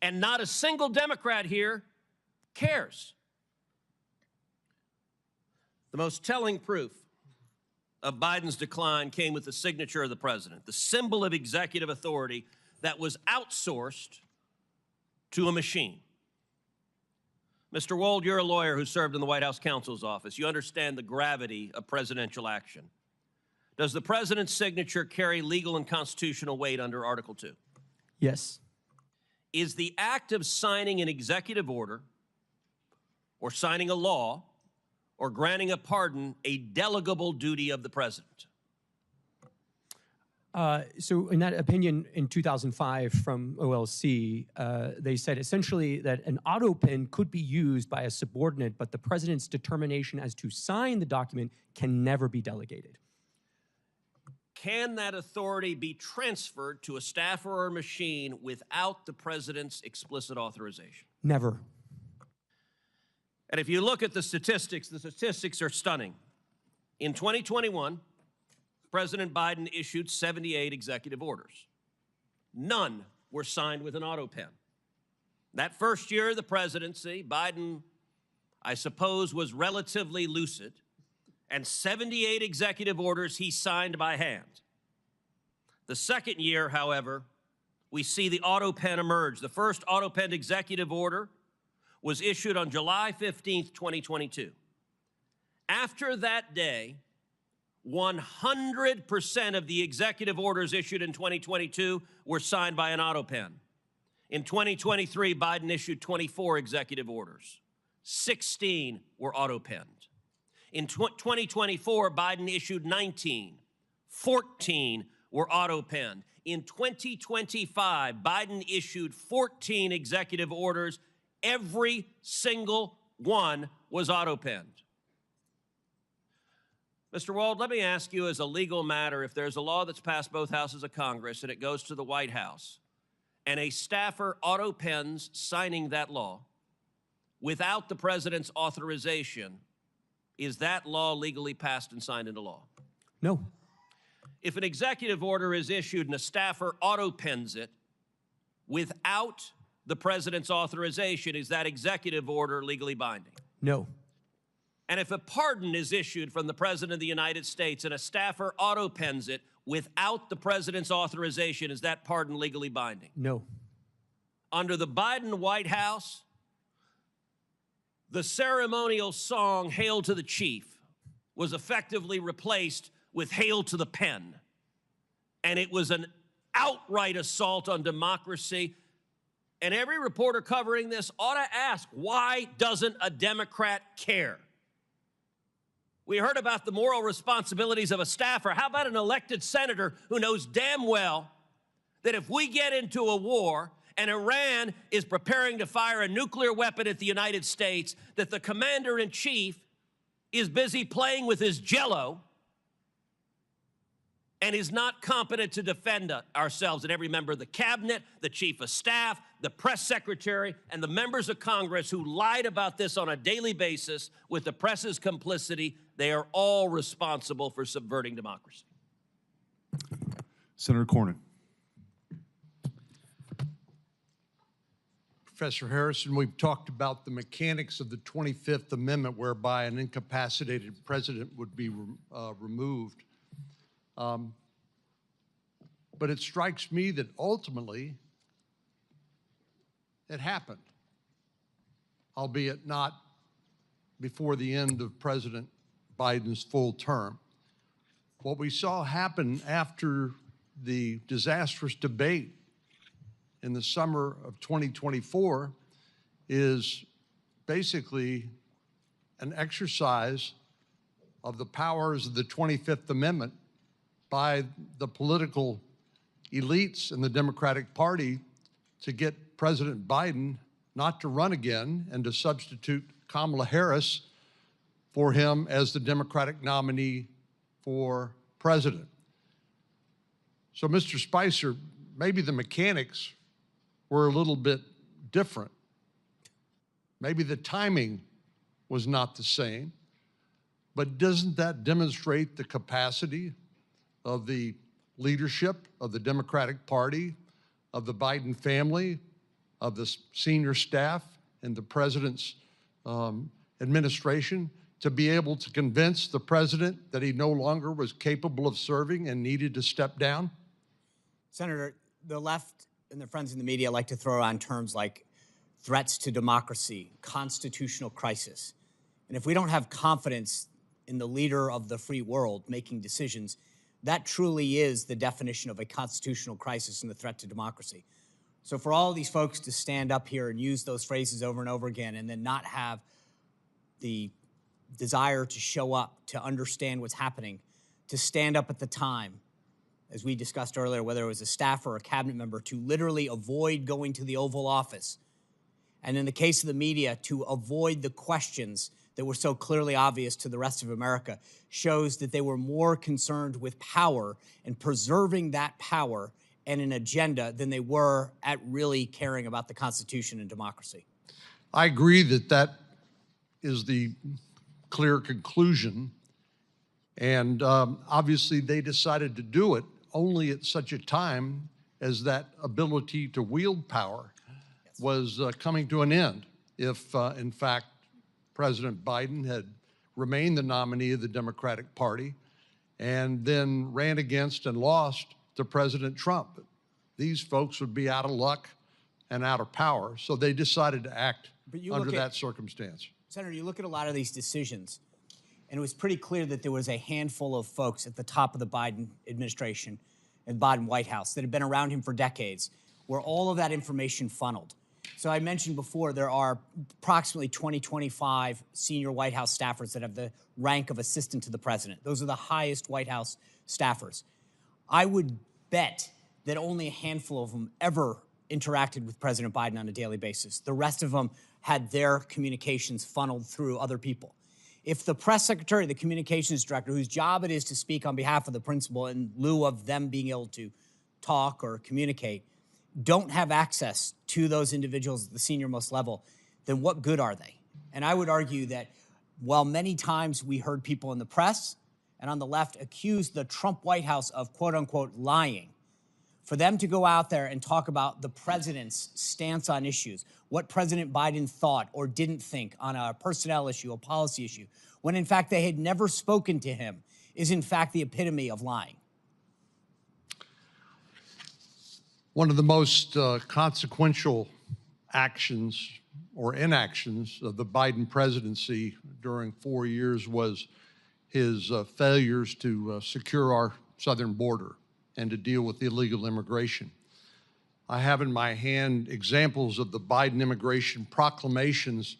And not a single Democrat here cares. The most telling proof of Biden's decline came with the signature of the president, the symbol of executive authority that was outsourced to a machine. Mr. Wold, you're a lawyer who served in the White House counsel's office. You understand the gravity of presidential action. Does the president's signature carry legal and constitutional weight under Article 2? Yes. Is the act of signing an executive order or signing a law or granting a pardon a delegable duty of the president? So in that opinion in 2005 from OLC, they said essentially that an Autopen could be used by a subordinate, but the president's determination as to sign the document can never be delegated. Can that authority be transferred to a staffer or a machine without the president's explicit authorization? Never. And if you look at the statistics are stunning. In 2021, President Biden issued 78 executive orders. None were signed with an Autopen. That first year of the presidency, Biden, I suppose, was relatively lucid, and 78 executive orders he signed by hand. The second year, however, we see the Autopen emerge. The first Autopen executive order was issued on July 15th, 2022. After that day, 100% of the executive orders issued in 2022 were signed by an Autopen. In 2023, Biden issued 24 executive orders. 16 were Autopenned. In 2024, Biden issued 19. 14 were Autopenned. In 2025, Biden issued 14 executive orders. Every single one was Autopenned. Mr. Wald, let me ask you as a legal matter, if there's a law that's passed both houses of Congress and it goes to the White House, and a staffer autopens signing that law without the president's authorization, is that law legally passed and signed into law? No. If an executive order is issued and a staffer autopens it without the president's authorization, is that executive order legally binding? No. And if a pardon is issued from the President of the United States and a staffer autopens it without the President's authorization, is that pardon legally binding? No. Under the Biden White House, the ceremonial song, Hail to the Chief, was effectively replaced with Hail to the Pen. And it was an outright assault on democracy. And every reporter covering this ought to ask, why doesn't a Democrat care? We heard about the moral responsibilities of a staffer. How about an elected senator who knows damn well that if we get into a war and Iran is preparing to fire a nuclear weapon at the United States, that the commander-in-chief is busy playing with his Jell-O and is not competent to defend ourselves? And every member of the cabinet, the chief of staff, the press secretary, and the members of Congress who lied about this on a daily basis with the press's complicity, they are all responsible for subverting democracy. Senator Cornyn. Professor Harrison, we've talked about the mechanics of the 25th Amendment whereby an incapacitated president would be removed. But it strikes me that ultimately it happened, albeit not before the end of President Biden's full term. What we saw happen after the disastrous debate in the summer of 2024 is basically an exercise of the powers of the 25th Amendment by the political elites in the Democratic Party to get President Biden not to run again and to substitute Kamala Harris for him as the Democratic nominee for president. So, Mr. Spicer, maybe the mechanics were a little bit different. Maybe the timing was not the same, but doesn't that demonstrate the capacity of the leadership of the Democratic Party, of the Biden family, of the senior staff and the president's administration to be able to convince the president that he no longer was capable of serving and needed to step down? Senator, the left and their friends in the media like to throw around terms like threats to democracy, constitutional crisis. And if we don't have confidence in the leader of the free world making decisions, that truly is the definition of a constitutional crisis and the threat to democracy. So for all of these folks to stand up here and use those phrases over and over again and then not have the desire to show up, to understand what's happening, to stand up at the time, as we discussed earlier, whether it was a staffer or a cabinet member, to literally avoid going to the Oval Office. And in the case of the media, to avoid the questions that were so clearly obvious to the rest of America, shows that they were more concerned with power and preserving that power and an agenda than they were at really caring about the Constitution and democracy. I agree that that is the clear conclusion. And obviously they decided to do it only at such a time as that ability to wield power was coming to an end. If, in fact, President Biden had remained the nominee of the Democratic Party and then ran against and lost to President Trump, these folks would be out of luck and out of power. So they decided to act under that circumstance. Senator, you look at a lot of these decisions, and it was pretty clear that there was a handful of folks at the top of the Biden administration and Biden White House that had been around him for decades, where all of that information funneled. So I mentioned before, there are approximately 25 senior White House staffers that have the rank of assistant to the president. Those are the highest White House staffers. I would bet that only a handful of them ever interacted with President Biden on a daily basis. The rest of them had their communications funneled through other people. If the press secretary, the communications director, whose job it is to speak on behalf of the principal in lieu of them being able to talk or communicate, don't have access to those individuals at the senior-most level, then what good are they? And I would argue that while many times we heard people in the press and on the left accuse the Trump White House of quote-unquote lying, for them to go out there and talk about the president's stance on issues, what President Biden thought or didn't think on a personnel issue, a policy issue, when in fact they had never spoken to him, is in fact the epitome of lying. One of the most consequential actions or inactions of the Biden presidency during 4 years was his failures to secure our southern border and to deal with illegal immigration. I have in my hand examples of the Biden immigration proclamations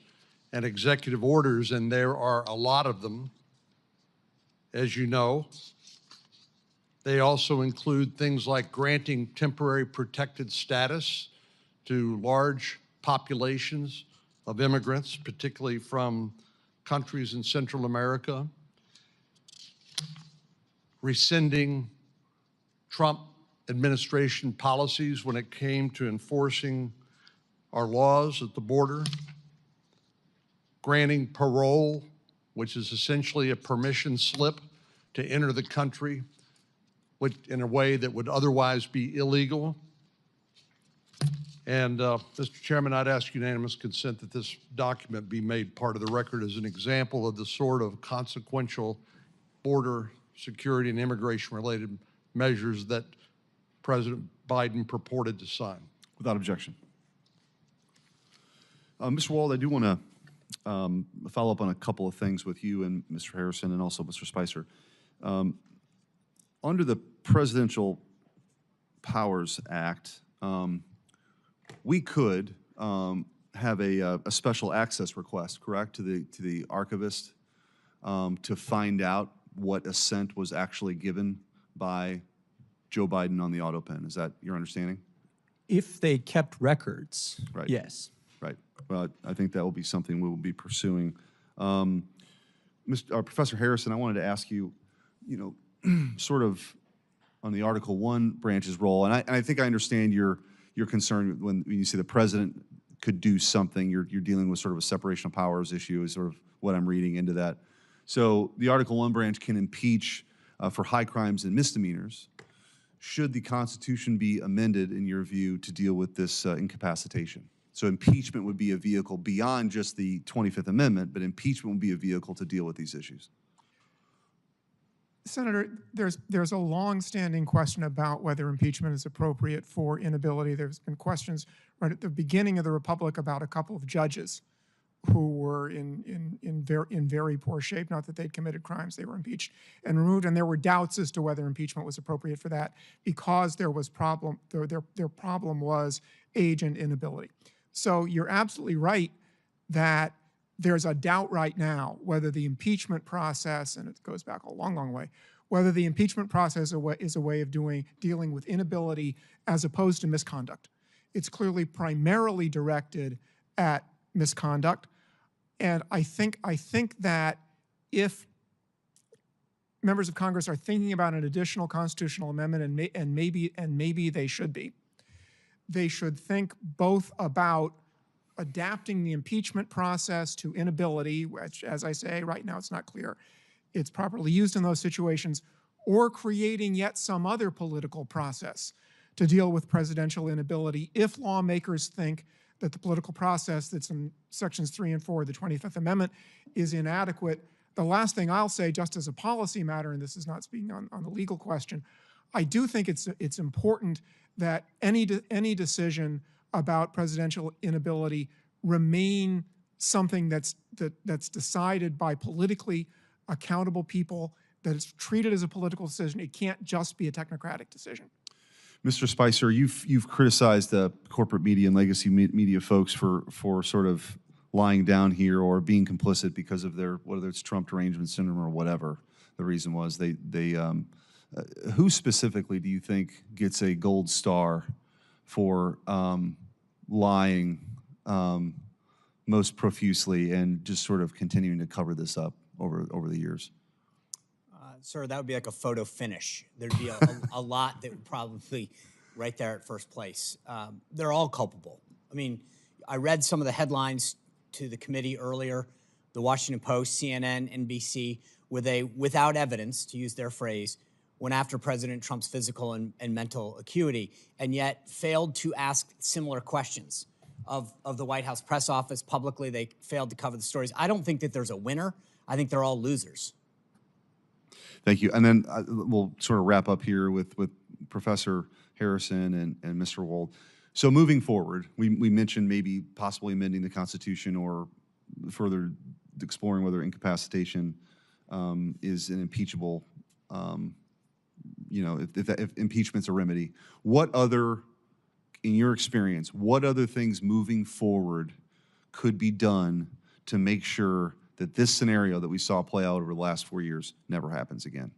and executive orders, and there are a lot of them, as you know. They also include things like granting temporary protected status to large populations of immigrants, particularly from countries in Central America, rescinding Trump administration policies when it came to enforcing our laws at the border, granting parole, which is essentially a permission slip to enter the country in a way that would otherwise be illegal. And Mr. Chairman, I'd ask unanimous consent that this document be made part of the record as an example of the sort of consequential border security and immigration-related measures that President Biden purported to sign. Without objection. Mr. Wald, I do want to follow up on a couple of things with you and Mr. Harrison and also Mr. Spicer. Under the Presidential Powers Act, we could have a special access request, correct, to the archivist to find out what assent was actually given by Joe Biden on the Autopen. Is that your understanding? If they kept records, right. Yes. Right. Well, I think that will be something we will be pursuing. Professor Harrison, I wanted to ask you, sort of on the Article 1 branch's role, and I think I understand your concern when you say the president could do something. You're dealing with sort of a separation of powers issue is sort of what I'm reading into that. So the Article 1 branch can impeach for high crimes and misdemeanors. Should the Constitution be amended, in your view, to deal with this incapacitation? So impeachment would be a vehicle beyond just the 25th Amendment, but impeachment would be a vehicle to deal with these issues. Senator, there's a long-standing question about whether impeachment is appropriate for inability. There's been questions right at the beginning of the Republic about a couple of judges who were in very poor shape. Not that they'd committed crimes; they were impeached and removed. And there were doubts as to whether impeachment was appropriate for that because there was problem. Their problem was age and inability. So you're absolutely right that there's a doubt right now whether the impeachment process, and it goes back a long, long way, whether the impeachment process is a way of dealing with inability as opposed to misconduct. It's clearly primarily directed at misconduct, and I think that if members of Congress are thinking about an additional constitutional amendment, and maybe they should be, they should think both about adapting the impeachment process to inability, which, as I say, right now it's not clear it's properly used in those situations, or creating yet some other political process to deal with presidential inability if lawmakers think that the political process that's in Sections 3 and 4 of the 25th Amendment is inadequate. The last thing I'll say, just as a policy matter, and this is not speaking on the legal question, I do think it's important that any decision about presidential inability remain something that's decided by politically accountable people, that it's treated as a political decision. It can't just be a technocratic decision. Mr. Spicer, you've criticized the corporate media and legacy media folks for sort of lying down here or being complicit because of their, whether it's Trump derangement syndrome or whatever the reason was. Who specifically do you think gets a gold star for lying most profusely and just sort of continuing to cover this up over the years? Sir, that would be like a photo finish. There'd be a lot that would probably right there at first place. They're all culpable. I mean, I read some of the headlines to the committee earlier, the Washington Post, CNN, NBC, where they, without evidence, to use their phrase, went after President Trump's physical and mental acuity, and yet failed to ask similar questions of the White House press office publicly. They failed to cover the stories. I don't think that there's a winner. I think they're all losers. Thank you. And then we'll sort of wrap up here with Professor Harrison and Mr. Wold. So moving forward, we mentioned maybe possibly amending the Constitution or further exploring whether incapacitation is an impeachable, if impeachment's a remedy. What other, in your experience, what other things moving forward could be done to make sure that this scenario that we saw play out over the last 4 years never happens again?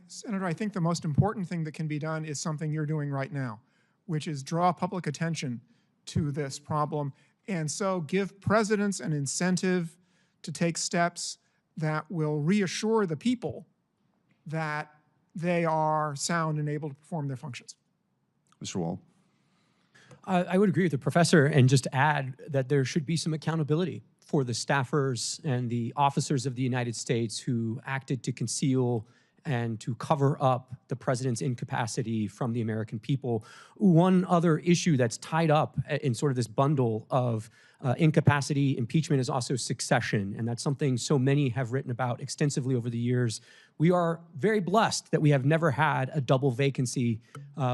Senator, I think the most important thing that can be done is something you're doing right now, which is draw public attention to this problem, and so give presidents an incentive to take steps that will reassure the people that they are sound and able to perform their functions. Mr. Wall. I would agree with the professor and just add that there should be some accountability for the staffers and the officers of the United States who acted to conceal and to cover up the president's incapacity from the American people. One other issue that's tied up in sort of this bundle of incapacity, impeachment, is also succession, and that's something so many have written about extensively over the years. We are very blessed that we have never had a double vacancy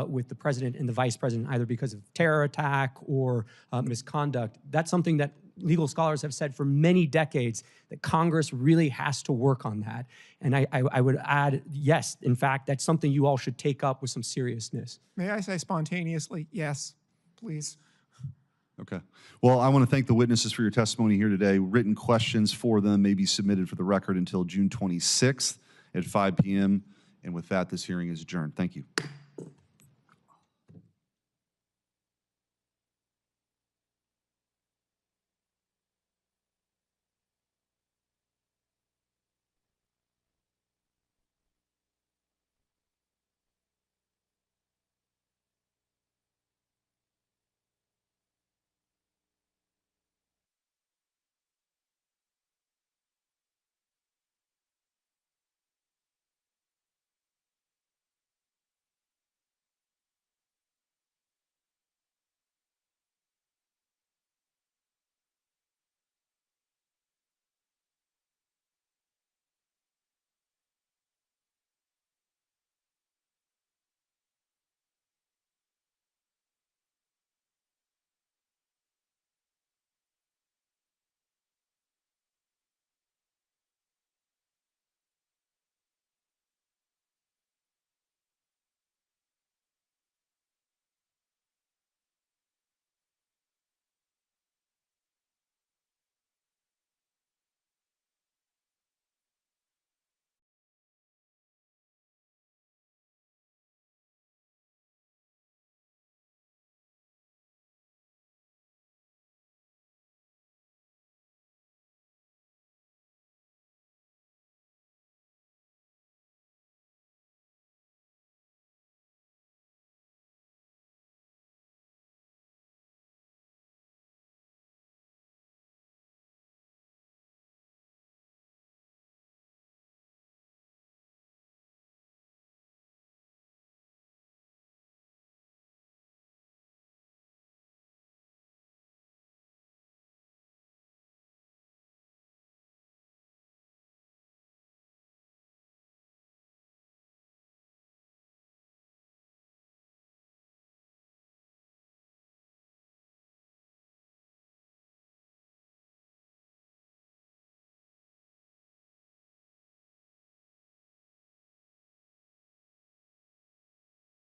with the president and the vice president, either because of terror attack or misconduct. That's something that legal scholars have said for many decades, that Congress really has to work on that. And I would add, yes, in fact, that's something you all should take up with some seriousness. May I say spontaneously, yes, please. Okay. Well, I want to thank the witnesses for your testimony here today. Written questions for them may be submitted for the record until June 26th at 5 p.m. And with that, this hearing is adjourned. Thank you.